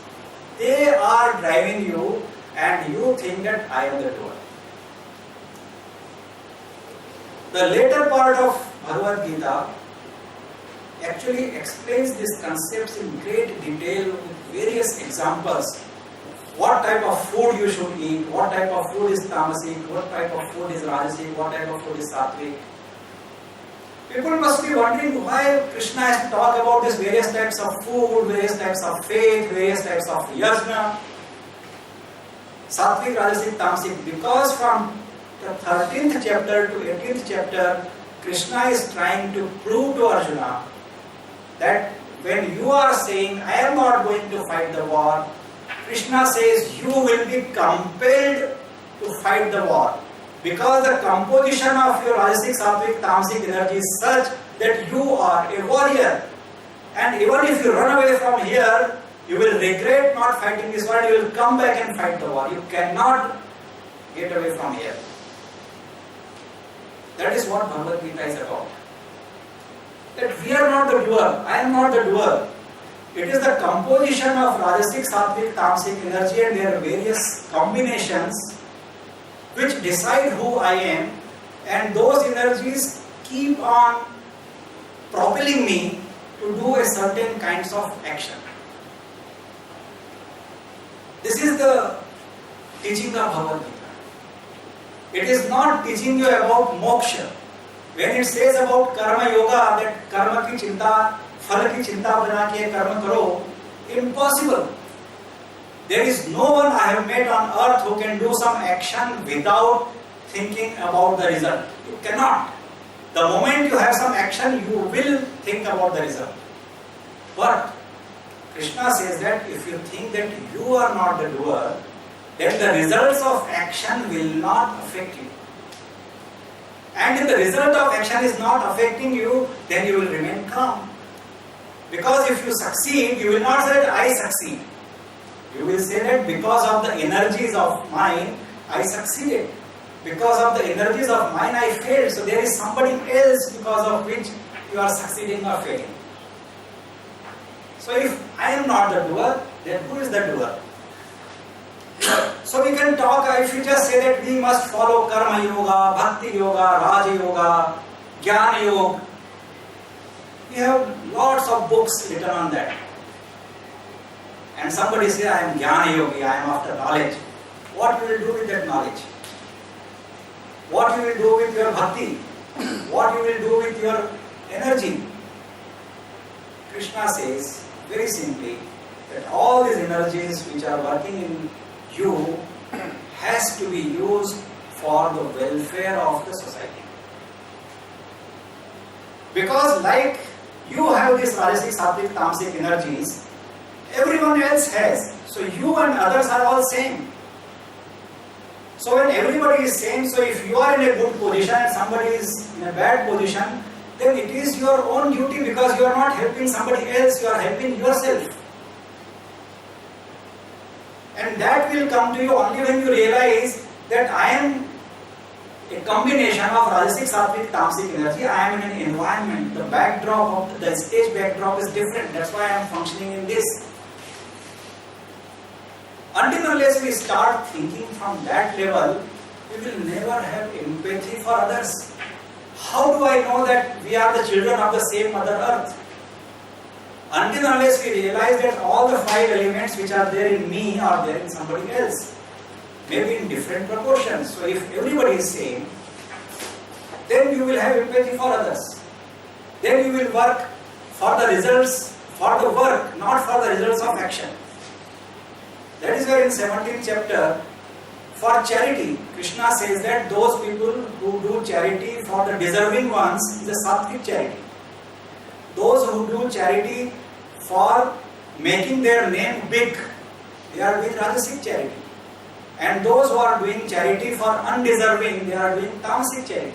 they are driving you and you think that I am the doer. The later part of Bhagavad Gita actually explains these concepts in great detail with various examples. What type of food you should eat, what type of food is tamasic, what type of food is rajasic, what type of food is sattvic. People must be wondering why Krishna has to talk about these various types of food, various types of faith, various types of yajna. Sattvic, rajasic, tamasic. Because from the 13th chapter to 18th chapter, Krishna is trying to prove to Arjuna that when you are saying, I am not going to fight the war, Krishna says you will be compelled to fight the war. Because the composition of your Rajasic, Sattvic, Tamasic energy is such that you are a warrior. And even if you run away from here, you will regret not fighting this war and you will come back and fight the war. You cannot get away from here. That is what Bhagavad Gita is about. That we are not the doer. I am not the doer. It is the composition of Rajasic, Sattvic, Tamasic energy and their various combinations which decide who I am, and those energies keep on propelling me to do a certain kinds of action. This is the teaching of Bhagavad Gita. It is not teaching you about moksha. When it says about karma yoga, that karma ki chinta, phal ki chinta bana ke karma karo, impossible. There is no one I have met on earth who can do some action without thinking about the result. You cannot. The moment you have some action, you will think about the result. But Krishna says that if you think that you are not the doer, then the results of action will not affect you. And if the result of action is not affecting you, then you will remain calm. Because if you succeed, you will not say that I succeed. You will say that because of the energies of mine, I succeeded. Because of the energies of mine, I failed. So there is somebody else because of which you are succeeding or failing. So if I am not the doer, then who is the doer? So we can talk, if you just say that we must follow karma yoga, bhakti yoga, raja yoga, jnana yoga. We have lots of books written on that. And somebody says, I am jnana yogi, I am after knowledge. What you will do with that knowledge? What you will do with your bhakti? What you will do with your energy? Krishna says, very simply, that all these energies which are working in you has to be used for the welfare of the society. Because like you have these Rajasic, Sattvic, Tamasic energies, everyone else has. So you and others are all same. So when everybody is same, so if you are in a good position and somebody is in a bad position, then it is your own duty because you are not helping somebody else, you are helping yourself. And that will come to you only when you realize that I am a combination of Rajasic, Sattvic, Tamasic energy. I am in an environment. The backdrop of the stage backdrop is different. That's why I am functioning in this. Until unless we start thinking from that level, we will never have empathy for others. how do I know that we are the children of the same Mother Earth? Until unless we realize that all the 5 elements which are there in me are there in somebody else, maybe in different proportions. So if everybody is same, then you will have empathy for others. Then you will work for the results, for the work, not for the results of action. That is why in 17th chapter, for charity, Krishna says that those people who do charity for the deserving ones is a sattvic charity. Those who do charity for making their name big, they are doing rajasic charity. And those who are doing charity for undeserving, they are doing tamasic charity.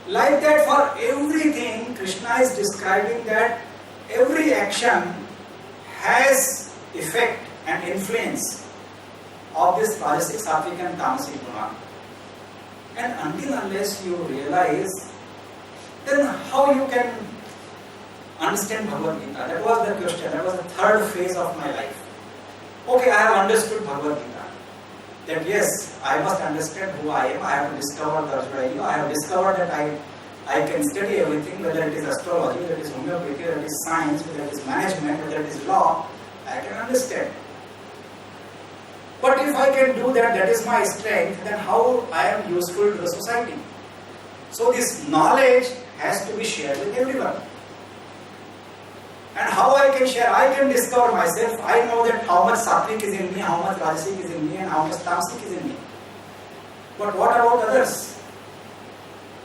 Like that, for everything, Krishna is describing that every action has effect and influence of this rajasic, sattvic and tamasic guna. And until unless you realize, then how you can understand Bhagavad Gita? That was the question. That was the third phase of my life. Okay, I have understood Bhagavad Gita. That yes, I must understand who I am. I have to discover the Arjuna. I have discovered that I can study everything, whether it is astrology, whether it is homeopathy, whether it is science, whether it is management, whether it is law. I can understand. But if I can do that, that is my strength, then how I am useful to the society? So this knowledge has to be shared with everyone. And how I can share? I can discover myself. I know that how much sattvic is in me, how much rajasic is in me, and how much tamasic is in me. But what about others?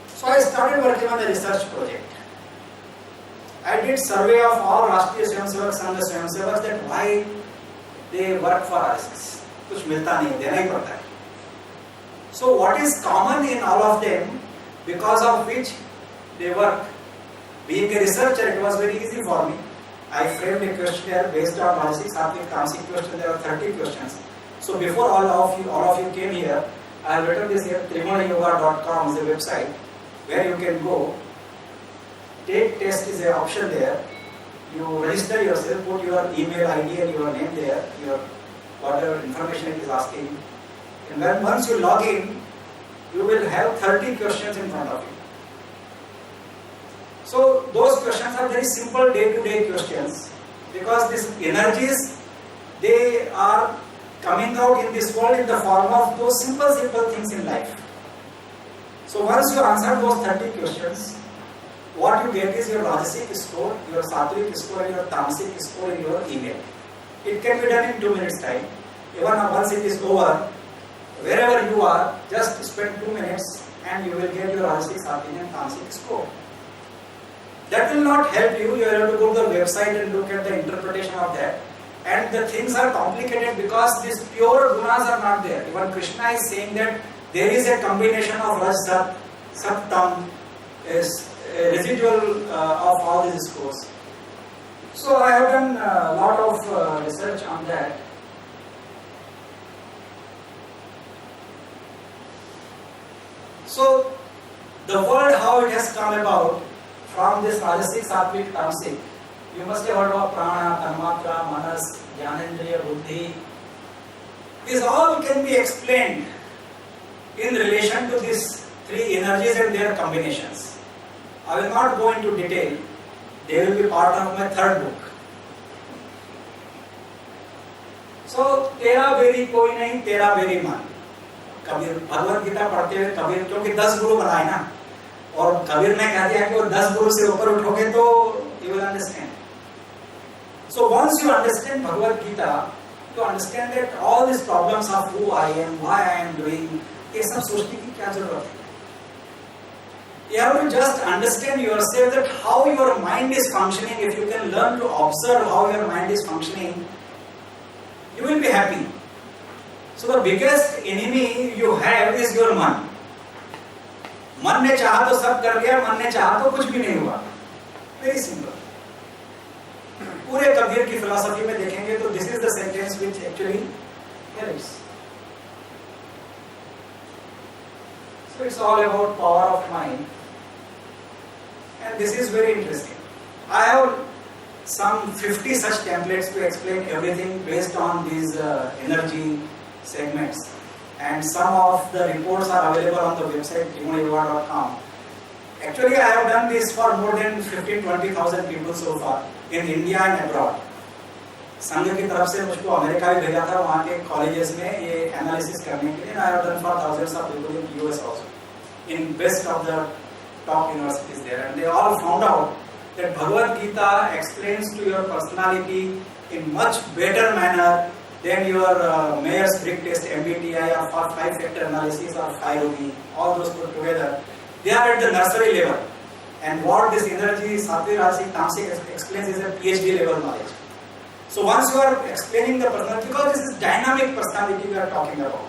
So I started working on the research project. I did survey of all Rashtriya Swayamsevak Sangh Swayamsevaks that why they work for RSS. कुछ मिलता नहीं, देना ही पड़ता है. So what is common in all of them, because of which they work? Being a researcher, it was very easy for me. I framed a questionnaire based on rajasic, sattvic, tamasic question. There are 30 questions. So before all of you came here, I have written this here. Trigunayoga.com is a website where you can go. Take test is an option there. You register yourself, put your email ID and your name there, your whatever information it is asking. And then once you log in, you will have 30 questions in front of you. So those questions are very simple day-to-day questions, because these energies, they are coming out in this world in the form of those simple things in life. So once you answer those 30 questions, what you get is your rajasic score, your sattvic score, and your tamasic score in your email. It can be done in 2 minutes time. Even once it is over, wherever you are, just spend 2 minutes and you will get your rajasic, sattvic and tamasic score. That will not help you. You have to go to the website and look at the interpretation of that. And the things are complicated because these pure gunas are not there. Even Krishna is saying that there is a combination of Raj, Sat, Sat, Tam, is a residual of all these scores. So I have done a lot of research on that. So the word how it has come about from this rajasic, sattvic, tamasic, you must have heard of prana, tanmatra, manas, jnanendriya, buddhi. These all can be explained in relation to these 3 energies and their combinations. I will not go into detail. They will be part of my 3rd book. So, तेरा berry कोई नहीं, तेरा berry मन. कबीर भगवद गीता पढ़ते हुए कबीर, क्योंकि 10 गुरु बनाए ना, और कबीर ने कह दिया कि वो 10 गुरु से ऊपर उठोगे तो you will understand. So once you understand Bhagavad Gita, you understand that all these problems of who I am, why I am doing, ये सब सोचने की क्या जरूरत है? You have to just understand yourself that how your mind is functioning. If you can learn to observe how your mind is functioning, you will be happy. So the biggest enemy you have is your man. मन ने चाहा तो सब कर लिया, मन ने चाहा तो कुछ भी नहीं हुआ. Very simple. पूरे कबीर की फिलॉसफी में देखेंगे तो this is the sentence which actually helps. So it's all about power of mind. And this is very interesting. I have some 50 such templates to explain everything based on these energy segments. And some of the reports are available on the website trigunayoga.com. Actually, I have done this for more than 15-20,000 people so far in India and abroad. संघ की तरफ से मुझको America भी भेजा था, वहाँ के कॉलेजेस में ये एनालिसिस करने के लिए. I have done for thousands of people in US also, in best of the top universities there, and they all found out that Bhagavad Gita explains to your personality in much better manner than your Myers-Briggs test, MBTI, or 5-factor analysis or 5OB, all those put together. They are at the nursery level, and what this energy, Sattvic, Rajasic, Tamasic explains is a PhD level knowledge. So once you are explaining the personality, because this is dynamic personality we are talking about.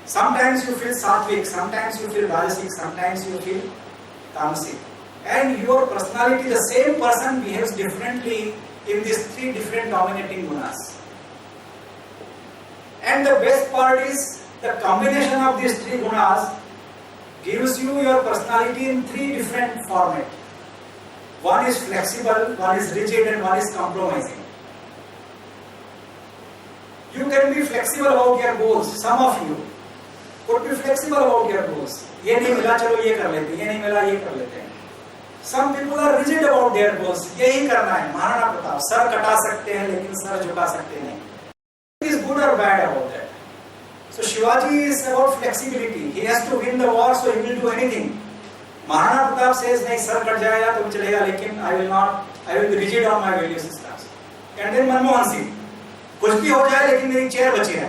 Sometimes you feel Sattvic, sometimes you feel Rajasic, sometimes you feel Tamasic. And your personality, the same person behaves differently in these three different dominating gunas. And the best part is the combination of these three gunas gives you your personality in three different formats. One is flexible, one is rigid, and one is compromising. You can be flexible about your goals. Some of you could be flexible about your goals. ये नहीं मिला चलो ये कर लेते हैं, ये नहीं मिला ये कर लेते हैं. Some people are rigid about their goals. यही करना है, महाराणा प्रताप. सर कटा सकते हैं लेकिन सर झुका सकते नहीं. He is good or bad about that. So Shivaji is about flexibility. He has to win the war, so he will do anything. Maharana Pratap says नहीं सर कट जाएगा तो चलेगा लेकिन I will be rigid on my value systems. And then Manmohan Singh, कुछ भी हो जाए लेकिन मेरी चेयर बची है.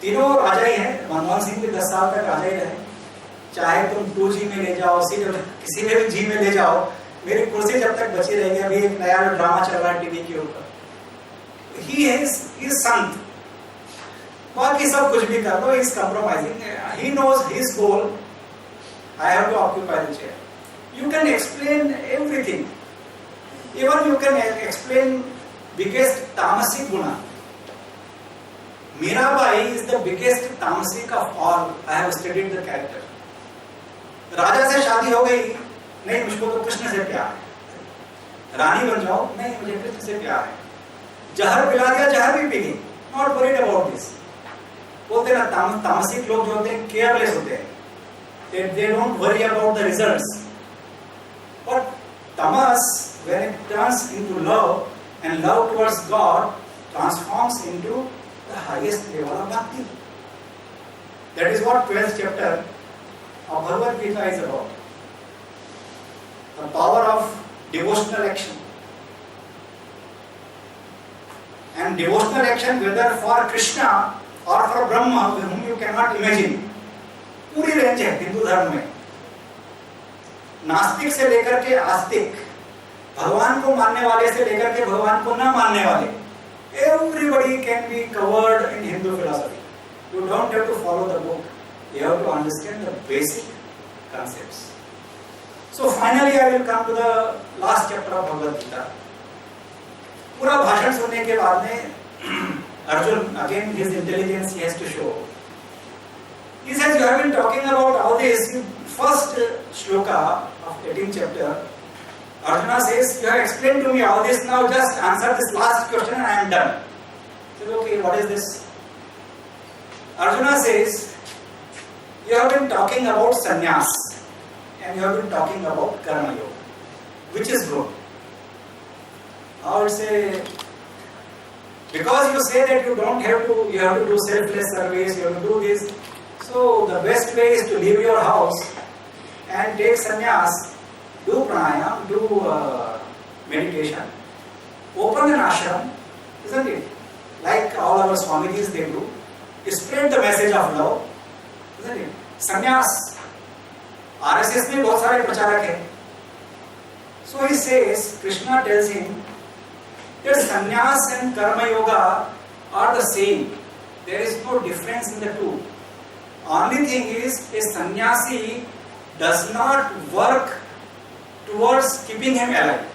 तीनों राजा ही हैं. मनमोहन सिंह भी 10 साल तक राजा ही रहे. चाहे तुम 2G में ले जाओ, किसी में भी G में ले जाओ, मेरी कुर्सी जब तक बची रहेगी. अभी एक नया ड्रामा चल रहा है टीवी के ऊपर. He is संत. बाकी सब कुछ भी कर लो, he is compromising. He knows his goal. I have to occupy the chair. You can explain everything. Even you can explain biggest tamasic guna. Mirabai is the biggest tamasic of all. I have studied the character. राजा से शादी हो गई, नहीं मुझको तो कृष्ण से प्यार है. रानी बन जाओ, नहीं मुझे कृष्ण से प्यार है. जहर पिला दिया, जहर भी पी ली. Not worried about this. बोलते ना तामसिक लोग जो होते हैं केयरलेस होते हैं. They don't worry about the results. But tamas, when it turns into love, and love towards God transforms into the highest level of bhakti. That is what 12th chapter of Bhagavad Gita is about. The power of devotional action. And devotional action, whether for Krishna or for Brahma, whom you cannot imagine, पूरी range है हिंदू धर्म में. नास्तिक से लेकर के आस्तिक, भगवान को मानने वाले से लेकर के भगवान को न मानने वाले, everybody can be covered in Hindu philosophy. You don't have to follow the book. You have to understand the basic concepts. So finally I will come to the last chapter of Bhagavad Gita. पूरा भाषण सुनने के बाद में Arjuna, again his intelligence he has to show. He says, you have been talking about all this. First shloka of 18th chapter, Arjuna says, you have explained to me all this, now just answer this last question and I am done. He says, okay, what is this? Arjuna says, you have been talking about sannyas and you have been talking about karma yoga, which is good. I would say, because you say that you don't have to, you have to do selfless service, you have to do this. So the best way is to leave your house and take sannyas, do pranayam, do meditation, open an ashram, isn't it? Like all our Swamijis they do, spread the message of love, isn't it? Sannyas, RSS में बहुत सारे प्रचारक हैं. So he says, Krishna tells him that sannyas and karma yoga are the same. There is no difference in the two. Only thing is, a sannyasi does not work towards keeping him alive.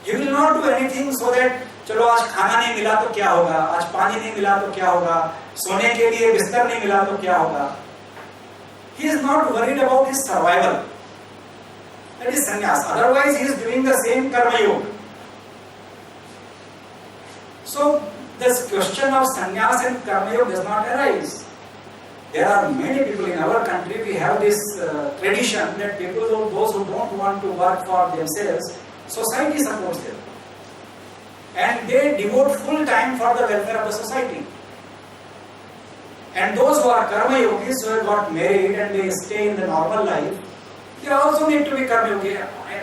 He will not do anything so that चलो आज खाना नहीं मिला तो क्या होगा, आज पानी नहीं मिला तो क्या होगा, सोने के लिए बिस्तर नहीं मिला तो क्या होगा. He is not worried about his survival. That is sannyas. Otherwise, he is doing the same karma yoga. So this question of sannyas and karma yoga does not arise. There are many people in our country, we have this tradition that people, those who don't want to work for themselves, society supports them. And they devote full time for the welfare of the society. And those who are karma yogis, who have got married and they stay in the normal life, they also need to be karma yogi.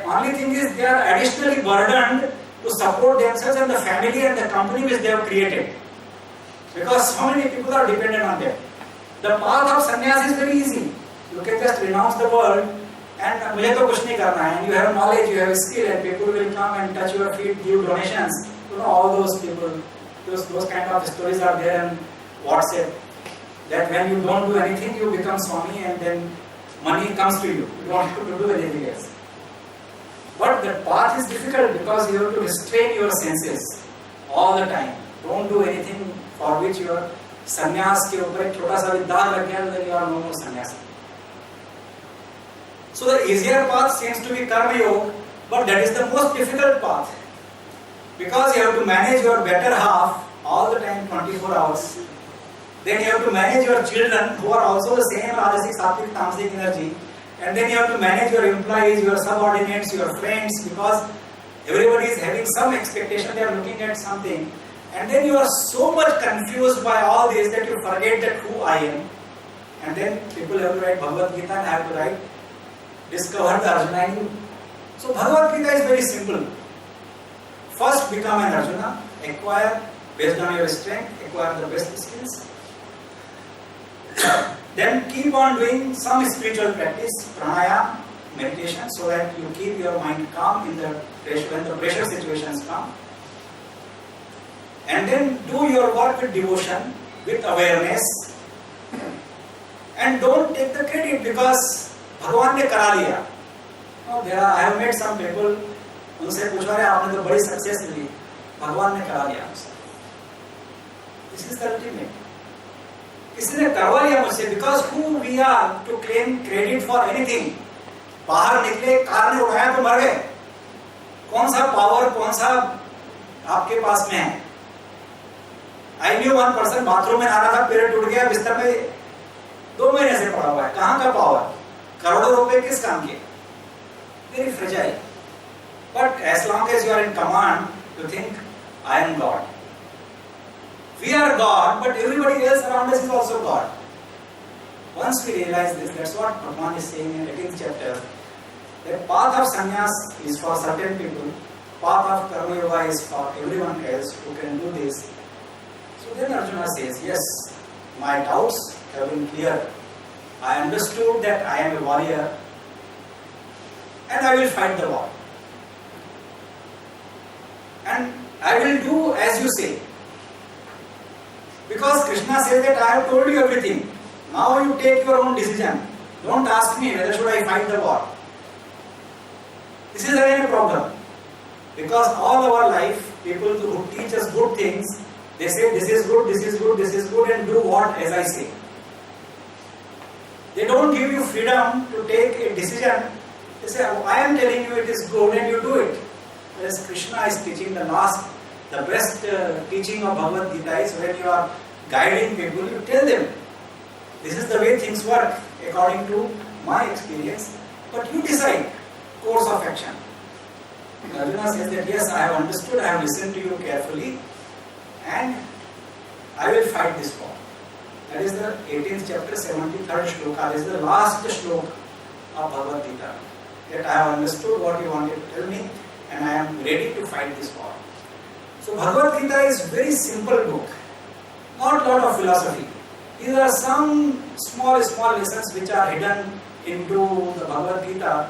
Only thing is they are additionally burdened to support themselves and the family and the company which they have created. Because so many people are dependent on them. The path of sannyas is very easy. You can just renounce the world and मुझे तो कुछ नहीं करना है. And you have knowledge, you have skill, and people will come and touch your feet, give donations. You know, all those people, those kind of stories are there in WhatsApp. That when you don't do anything, you become Swami and then money comes to you. You don't have to do anything else. But the path is difficult because you have to restrain your senses all the time. Don't do anything for which your sannyas के ऊपर एक छोटा सा भी दाग लग गया, then you are no more sannyas. So the easier path seems to be karma yoga, but that is the most difficult path because you have to manage your better half all the time, 24 hours. Then you have to manage your children who are also the same rajasic, sattvic, tamasic energy, and then you have to manage your employees, your subordinates, your friends, because everybody is having some expectation, they are looking at something. And then you are so much confused by all this that you forget that who I am. And then people have to write Bhagavad Gita and have to write, discover the Arjuna in you. So Bhagavad Gita is very simple. First become an Arjuna, acquire based on your strength, acquire the best skills. Then keep on doing some spiritual practice, pranayama, meditation, so that you keep your mind calm in the pressure, when the pressure situations come. And then do your work with devotion, with awareness, and don't take the credit because Bhagwan ने करा लिया. I have met some people, उनसे पूछा रहे आपने तो बड़ी success ली, भगवान ने करा लिया मुझसे. This is the ultimate. किसी ने करवा लिया मुझसे because who we are to claim credit for anything. बाहर निकले, कार ने उठाया तो मर गए. कौन सा पावर, कौन सा आपके पास में है? I knew one person bathroom में आ रहा था, पैर टूट गया, बिस्तर पे 2 महीने से पड़ा हुआ है. कहाँ का पावर? करोड़ों रुपए किस काम के? Very fragile. But as long as you are in command, you think I am God. We are God, but everybody else around us is also God. Once we realize this, that's what Bhagwan is saying in 18th chapter. The path of sannyas is for certain people, path of karma yoga is for everyone else who can do this. So then Arjuna says, yes, my doubts have been clear. I understood that I am a warrior and I will fight the war. And I will do as you say. Because Krishna says that I have told you everything. Now you take your own decision. Don't ask me whether should I fight the war. This is again a problem. Because all our life, people who teach us good things, they say this is good, this is good, this is good, and do what as I say. They don't give you freedom to take a decision. They say, I am telling you it is good and you do it. Whereas Krishna is teaching the best teaching of Bhagavad Gita is when you are guiding people, you tell them, this is the way things work according to my experience, but you decide course of action. And Arjuna says that yes, I have understood, I have listened to you carefully, and I will fight this war. That is the 18th chapter, 73rd shloka. This is the last shloka of Bhagavad Gita. That I have understood what you wanted to tell me, and I am ready to fight this war. So Bhagavad Gita is very simple book, not a lot of philosophy. These are some small lessons which are hidden into the Bhagavad Gita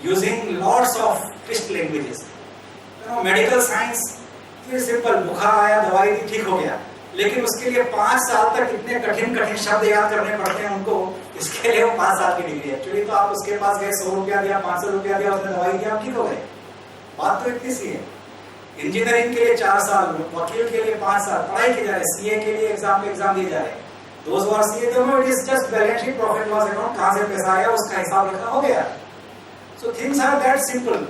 using lots of twist languages. You know, medical science, very simple. बुखार आया, दवाई दी, ठीक हो गया. लेकिन उसके लिए 5 साल तक इतने कठिन शब्द याद करने पड़ते हैं उनको. इसके लिए वो 5 साल की डिग्री है. एक्चुअली तो आप उसके पास गए, 100 रुपया दिया, 500 रुपया दिया, उसने दवाई दिया, आप ठीक हो गए. बात तो इतनी सी है. इंजीनियरिंग के लिए 4 साल, वकील के लिए 5 साल पढ़ाई की जा रही है, सीए के लिए एग्जाम दिए जा रहे हैं. Those who are CA, they know it is just balance sheet, profit loss account, कहाँ से पैसा आया, उसका हिसाब रखना हो गया. So things are that simple.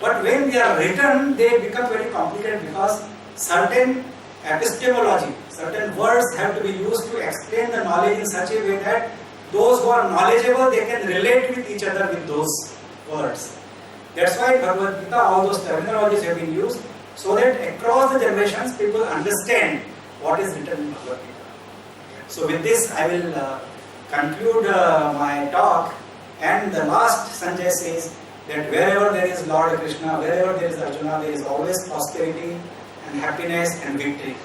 But when they are written, they become very complicated because certain epistemology. Certain words have to be used to explain the knowledge in such a way that those who are knowledgeable, they can relate with each other with those words. That's why Bhagavad Gita, all those terminologies have been used so that across the generations people understand what is written in Bhagavad Gita. So with this I will conclude my talk, and the last Sanjay says that wherever there is Lord Krishna, wherever there is Arjuna, there is always prosperity and happiness and victory.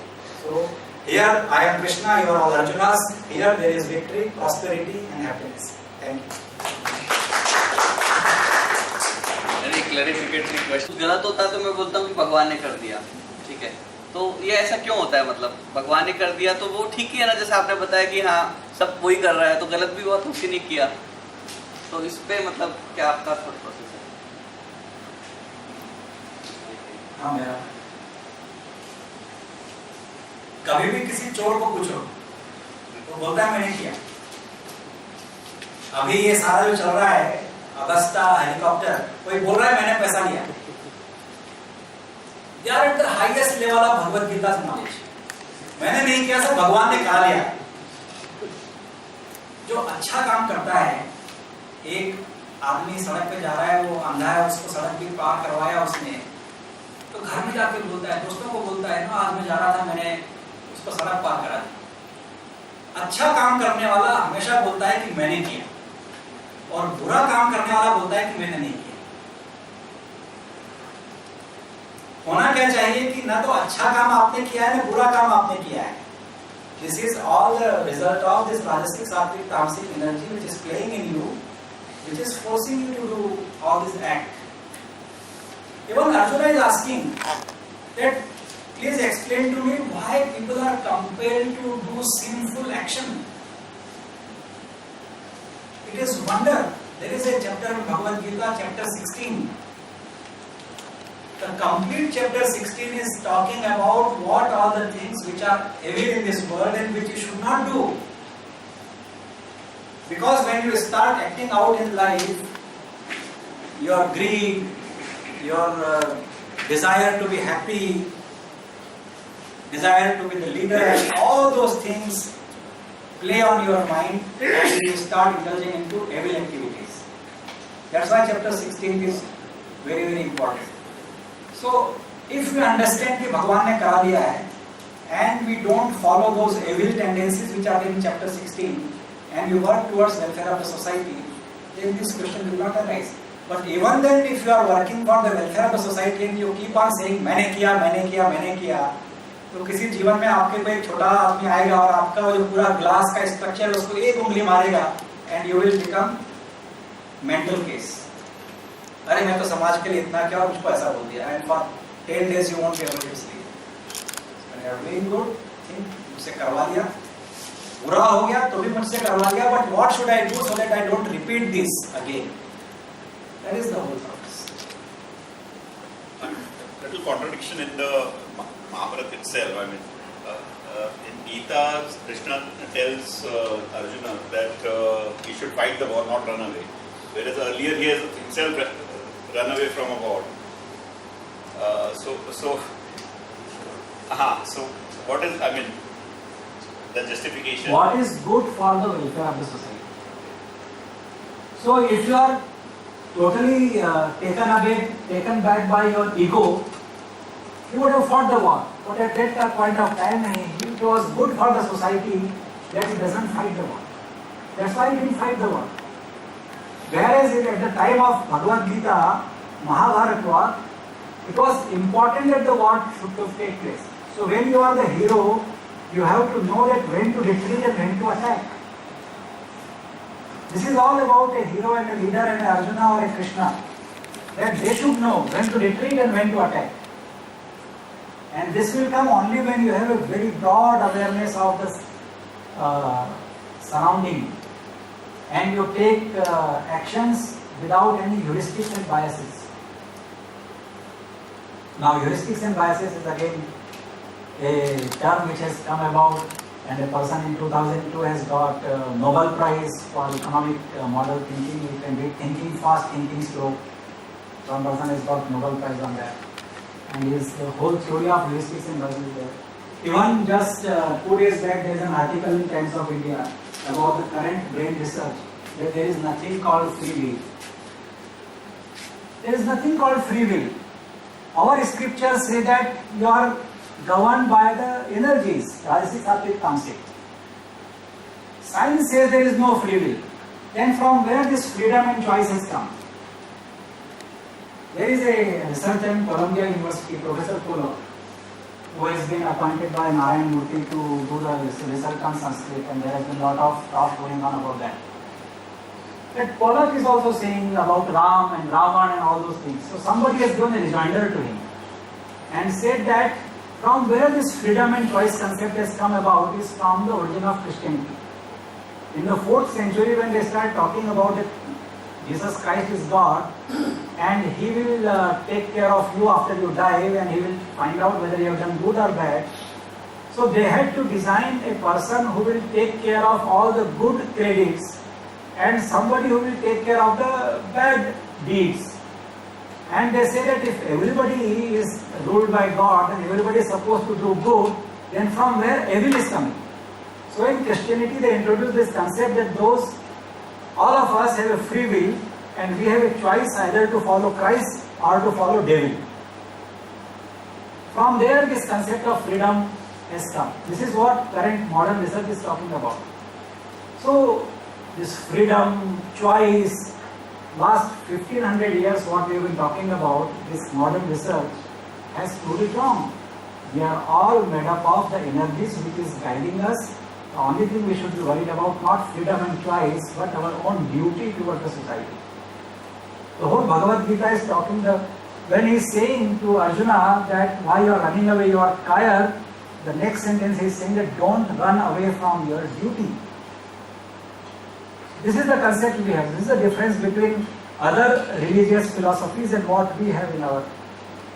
So here I am Krishna, you are all Arjunas. Here there is victory, prosperity and happiness. Thank you. Any clarificatory question? गलत होता है तो मैं बोलता हूँ कि भगवान ने कर दिया, ठीक है। तो ये ऐसा क्यों होता है? मतलब भगवान ने कर दिया तो वो ठीक ही है ना, जैसे आपने बताया कि हाँ सब वही कर रहा है, तो गलत भी हुआ तो उसने नहीं किया, तो इस पे मतलब क्या आपका थॉट प्रोसेस है? हाँ, मेरा कभी भी किसी चोर को पूछो तो बोलता है मैंने किया। अभी ये सारा जो चल रहा है, अगस्ता, हेलीकॉप्टर, कोई बोल रहा है मैंने पैसा लिया। They are at the highest level of Bhagavad Gita knowledge. मैंने नहीं किया, सब भगवान ने कहा लिया। जो अच्छा काम करता है, एक आदमी सड़क पे जा रहा है, वो अंधा है, उसको सड़क भी पार करवाया उसने, तो घर में जाके बोलता है, दोस्तों को बोलता है ना, आज मैं जा रहा था, मैंने उसको सड़क पार करा दी। अच्छा काम करने वाला हमेशा बोलता है कि मैंने किया, और बुरा काम करने वाला बोलता है कि मैंने नहीं किया। होना क्या चाहिए कि ना तो अच्छा काम आपने किया है, ना बुरा काम आपने किया है। This is all the result of this Rajasic, Sattvic, Tamasic energy which is playing in you, which is forcing you to do all this act. Even Arjuna is asking that, please explain to me why people are compelled to do sinful action. It is wonder. There is a chapter in Bhagavad Gita, chapter 16. The complete chapter 16 is talking about what all the things which are evil in this world and which you should not do. Because when you start acting out in life, your greed, your desire to be happy, desire to be the leader, and all those things play on your mind and you start indulging into evil activities. That's why chapter 16 is very, very important. So, if we understand कि भगवान ने करा दिया है, and we don't follow those evil tendencies which are in chapter 16, and you work towards welfare of the society, then this question will not arise. But even then, if you are working for the welfare of the society and you keep on saying मैंने किया, मैंने किया, मैंने किया, तो किसी जीवन में आपके कोई छोटा आदमी आएगा और आपका जो पूरा ग्लास का स्ट्रक्चर उसको एक उंगली मारेगा, and you will become mental case. अरे मैं तो समाज के लिए इतना क्या और मुझको ऐसा बोल दिया, and for 10 days you won't be able to sleep. When you are doing good thing, मुझसे करवा लिया, बुरा हो गया तो भी मुझसे करवा लिया, but what should I do so that I don't repeat this again? That is the whole purpose. Little contradiction in the Mahabharata itself. I mean, in Gita, Krishna tells Arjuna that he should fight the war, not run away. Whereas earlier he has himself run away from a war. So what is, I mean, the justification? What is good for the welfare of the society? So if you are totally taken back by your ego, you would have fought the war. But at that point of time, it was good for the society that he doesn't fight the war. That's why he didn't fight the war. Whereas at the time of Bhagavad Gita, Mahabharata war, it was important that the war should take place. So when you are the hero, you have to know that when to retreat and when to attack. This is all about a hero and a leader and an Arjuna or a Krishna. That they should know when to retreat and when to attack. And this will come only when you have a very broad awareness of the surrounding and you take actions without any heuristics and biases. Now heuristics and biases is again a term which has come about, and a person in 2002 has got Nobel Prize for economic model thinking. You can read Thinking Fast, Thinking Slow. One person has got Nobel Prize on that. And his whole theory of heuristics and biases is there. Even just 2 days back, there is an article in Times of India about the current brain research that there is nothing called free will. There is nothing called free will. Our scriptures say that you are governed by the energies, Rajasic, Sattvic, Tamasic. Science says there is no free will. Then from where this freedom and choice has come? There is a researcher in Columbia University, Professor Polo, who has been appointed by Narayan Murthy to do the research on Sanskrit, and there has been a lot of talk going on about that. But Pollock is also saying about Ram and Ravan and all those things. So somebody has given a rejoinder to him and said that from where this freedom and choice concept has come about is from the origin of Christianity. In the 4th century, when they start talking about it, Jesus Christ is God and He will take care of you after you die, and He will find out whether you have done good or bad. So they had to design a person who will take care of all the good credits and somebody who will take care of the bad deeds. And they say that if everybody is ruled by God and everybody is supposed to do good, then from where evil is coming? So in Christianity they introduced this concept that all of us have a free will and we have a choice either to follow Christ or to follow devil. From there this concept of freedom has come. This is what current modern research is talking about. So this freedom, choice, last 1500 years what we have been talking about, this modern research has proved it wrong. We are all made up of the energies which is guiding us. The only thing we should be worried about, not freedom and choice, but our own duty towards the society. The whole Bhagavad Gita is talking, when he is saying to Arjuna that why you are running away, you are tired, the next sentence he is saying that don't run away from your duty. This is the concept we have. This is the difference between other religious philosophies and what we have in our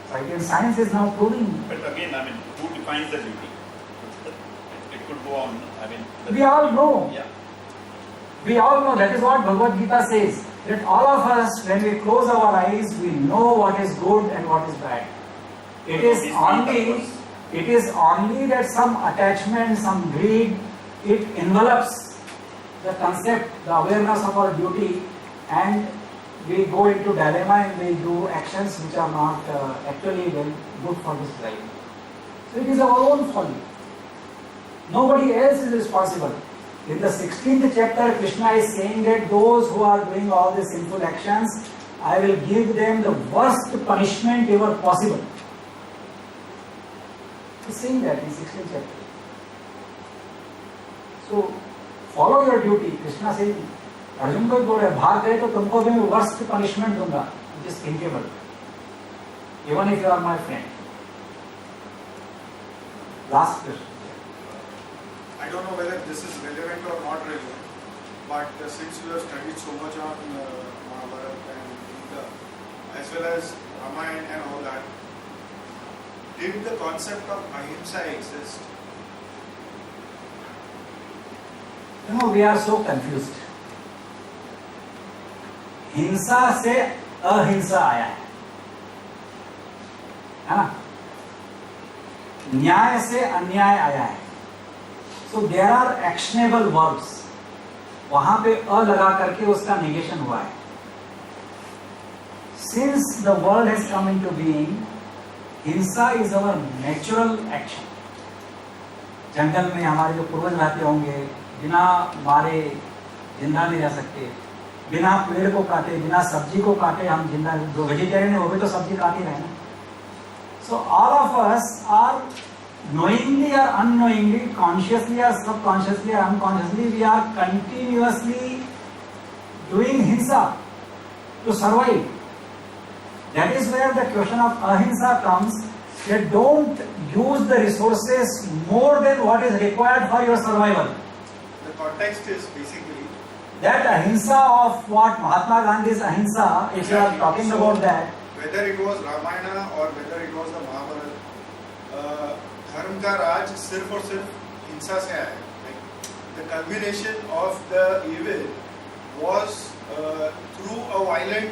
society. And science is now proving. But again, I mean, who defines the duty? It could go on. I mean, we all know. Yeah. We all know. That is what Bhagavad Gita says. That all of us, when we close our eyes, we know what is good and what is bad. It is only that some attachment, some greed, it envelops the concept, the awareness of our duty, and we go into dilemma and we do actions which are not actually very good for this life. So it is our own folly. Nobody else is responsible. In the 16th chapter, Krishna is saying that those who are doing all these sinful actions, I will give them the worst punishment ever possible. He is saying that in 16th chapter. So, follow your duty. Krishna says, Arjuna को बोल रहे भाग गए तो तुमको भी मैं worst punishment दूंगा, which is thinkable, even if you are my friend. Last question. I don't know whether this is relevant or not relevant, but since you have studied so much on Mahabharata and Gita, as well as Ramayana and all that, did the concept of ahimsa exist? You know, we are so confused. हिंसा से अहिंसा आया है ना? न्याय से अन्याय आया है. So there are actionable verbs. वहां पे अ लगा करके उसका नेगेशन हुआ है. Since the world has come into being, हिंसा is our natural action. जंगल में हमारे जो पूर्वज रहते होंगे, बिना मारे जिंदा नहीं रह सकते, बिना पेड़ को काटे, बिना सब्जी को काटे हम जिंदा. जो वेजिटेरियन है वो भी तो सब्जी काट ही रहे हैं. So all of us are knowingly or unknowingly, consciously or subconsciously or unconsciously, we are continuously doing hinsa to survive. That is where the question of ahimsa comes, that don't use the resources more than what is required for your survival. The context is basically that ahimsa of what Mahatma Gandhi's ahimsa, if you are talking about that, whether it was Ramayana or whether it was the Mahabharata, धर्म का राज सिर्फ और सिर्फ हिंसा से आया है. The culmination of the evil was through a violent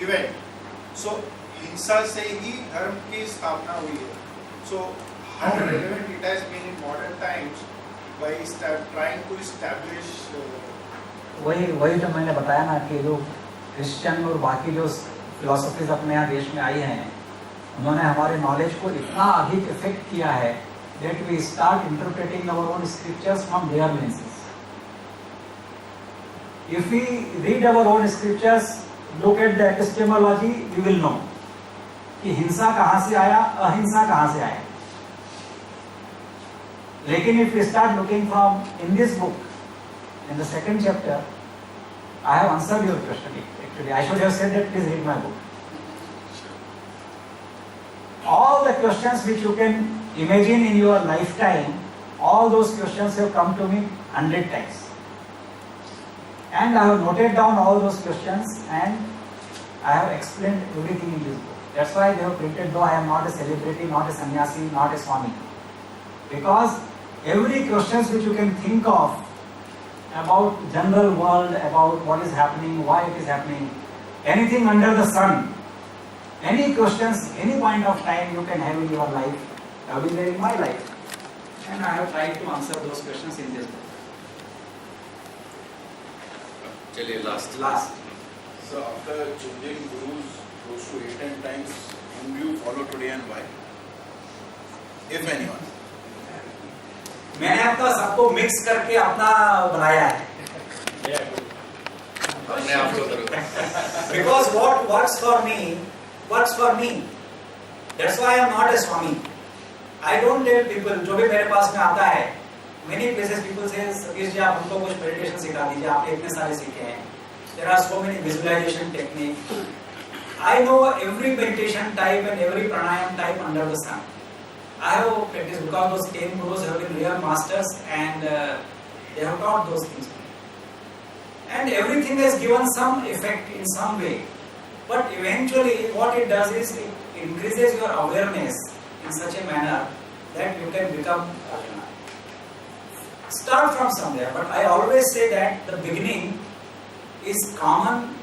event. So हिंसा से ही धर्म की स्थापना हुई है. So how relevant it has been in modern times by trying to establish वही जो मैंने बताया ना कि जो क्रिश्चियन और बाकी जो फिलोसफीज अपने यहाँ देश में आई हैं, उन्होंने हमारे नॉलेज को इतना अधिक इफेक्ट किया है that we start interpreting our own scriptures from their lenses. If we read our own scriptures, look at the epistemology, we will know कि हिंसा कहाँ से आया, अहिंसा कहाँ से आया. लेकिन if we start looking from in this book, in the second chapter, I have answered your question. Actually, I should have said that please read my book. All the questions which you can imagine in your lifetime, all those questions have come to me 100 times. And I have noted down all those questions and I have explained everything in this book. That's why they have printed, though I am not a celebrity, not a sannyasi, not a swami. Because every questions which you can think of about general world, about what is happening, why it is happening, anything under the sun, any questions, any point of time you can have in your life, have been there in my life. And I have tried to answer those questions in this book. चलिए last. Last. So after changing gurus close to 8-10 times, whom do you follow today and why? If anyone. मैंने अपना सबको mix करके अपना बनाया है. अपने आप को करो. Because what works for me, works for me. That's why I am not a Swami. I don't tell people, जो भी मेरे पास में आता है, many places people say, Satish ji आप हमको कुछ meditation सिखा दीजिए, आपने इतने सारे सीखे हैं. There are so many visualization techniques. I know every meditation type and every pranayam type under the sun. I have practiced because those 10 gurus have been real masters and they have taught those things. And everything has given some effect in some way. But eventually what it does is it increases your awareness in such a manner that you can become Arjuna. Start from somewhere, but I always say that the beginning is common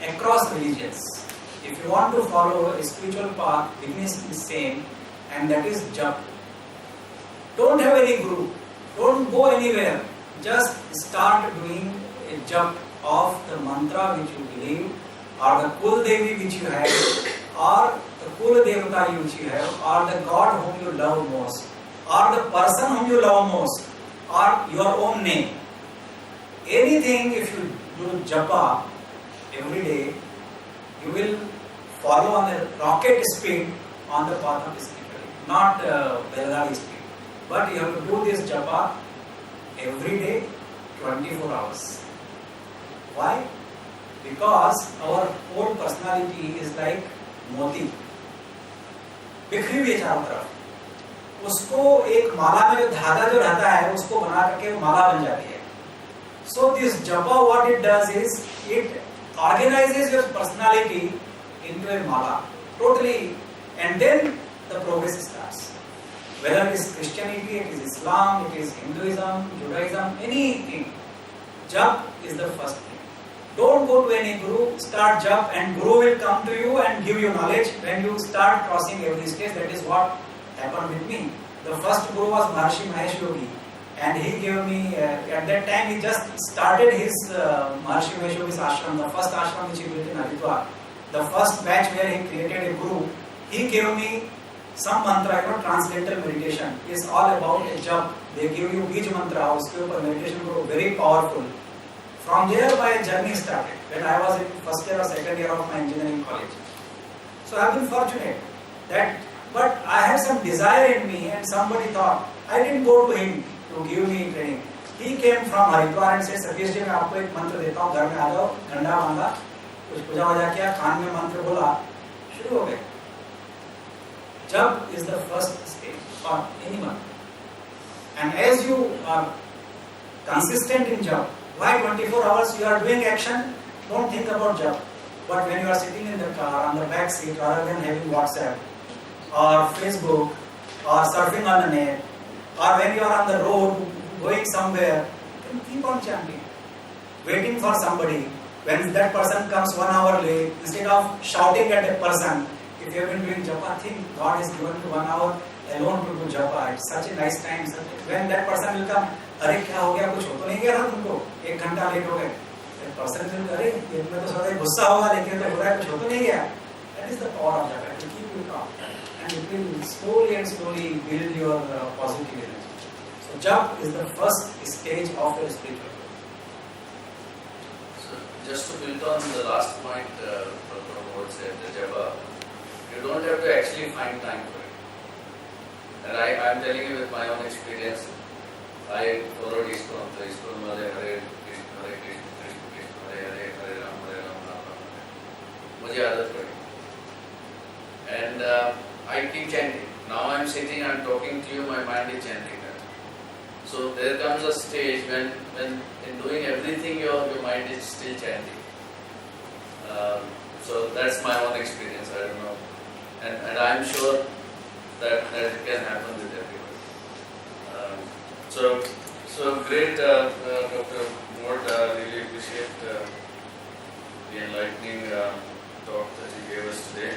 across religions. If you want to follow a spiritual path, beginning is same, and that is Japa. Don't have any guru, don't go anywhere, just start doing a Japa of the mantra which you believe, or the Kul Devi which you have, or the Kul Devata which you have, or the God whom you love most, or the person whom you love most, or your own name. Anything, if you do Japa every day, you will follow on a rocket speed on the path of spirituality, not Belgadi speed. But you have to do this Japa every day, 24 hours. Why? Because our whole personality is like मोती, बिखरी हुई है चारों तरफ. उसको एक माला में जो धागा जो रहता है उसको बना करके माला बन जाती है. So this Japa, what it does is it organizes your personality into a mala totally, and then the progress starts. Whether it is Christianity, it is Islam, it is Hinduism, Judaism, anything, Japa is the first thing. Don't go to any guru, start Japa and guru will come to you and give you knowledge when you start crossing every stage. That is what happened with me. The first guru was Maharishi Mahesh Yogi, and he gave me, at that time he just started his Maharishi Mahesh Yogi's ashram, the first ashram which he built in Haridwar. The first batch where he created a guru, he gave me some mantra, transcendental meditation. It's all about a Japa. They give you each mantra, uske upar meditation guru, very powerful. From there my journey started when I was in first year or second year of my engineering college. So I have been fortunate that, but I had some desire in me and somebody thought, I didn't go to him to give me training. He came from Haridwar and said, Satish ji, मैं आपको एक मंत्र देता हूँ, घर में आ जाओ, डंडा बांधा, कुछ पूजा वजा किया, कान में मंत्र बोला, शुरू हो गए. Japa is the first stage for anyone. And as you are consistent in Japa, why 24 hours you are doing action, don't think about Japa. But when you are sitting in the car, on the back seat, rather than having WhatsApp, or Facebook, or surfing on the net, or when you are on the road, going somewhere, you can keep on chanting, waiting for somebody. When that person comes 1 hour late, instead of shouting at that person, if you have been doing Japa, think God has given you 1 hour, alone to do japa. It's such a nice time. When that person will come, अरे क्या हो गया, कुछ हो तो नहीं गया था तुमको, 1 घंटा लेट हो गए. That person will, अरे ये मैं तो सोचा गुस्सा होगा, लेकिन तो हो रहा है, कुछ हो तो नहीं गया. That is the power of japa. It will keep you calm, and it will slowly and slowly build your positive energy. So japa is the first stage of your spiritual growth. So just to build on the last point Dr. Modh said, the japa, you don't have to actually find time for it. And I'm telling you with my own experience, I followed ISKCON, the ISKCON wale Hare Krishna, Krishna Krishna, Hare Hare, Ram Ram Ram. मुझे आदत पड़ी. And I keep chanting. Now I'm sitting, I'm talking to you, my mind is chanting. So there comes a stage when in doing everything your mind is still chanting. So that's my own experience, I don't know. And I'm sure that it can happen with everybody. So great, Dr. Modh, really appreciate the enlightening talk that you gave us today.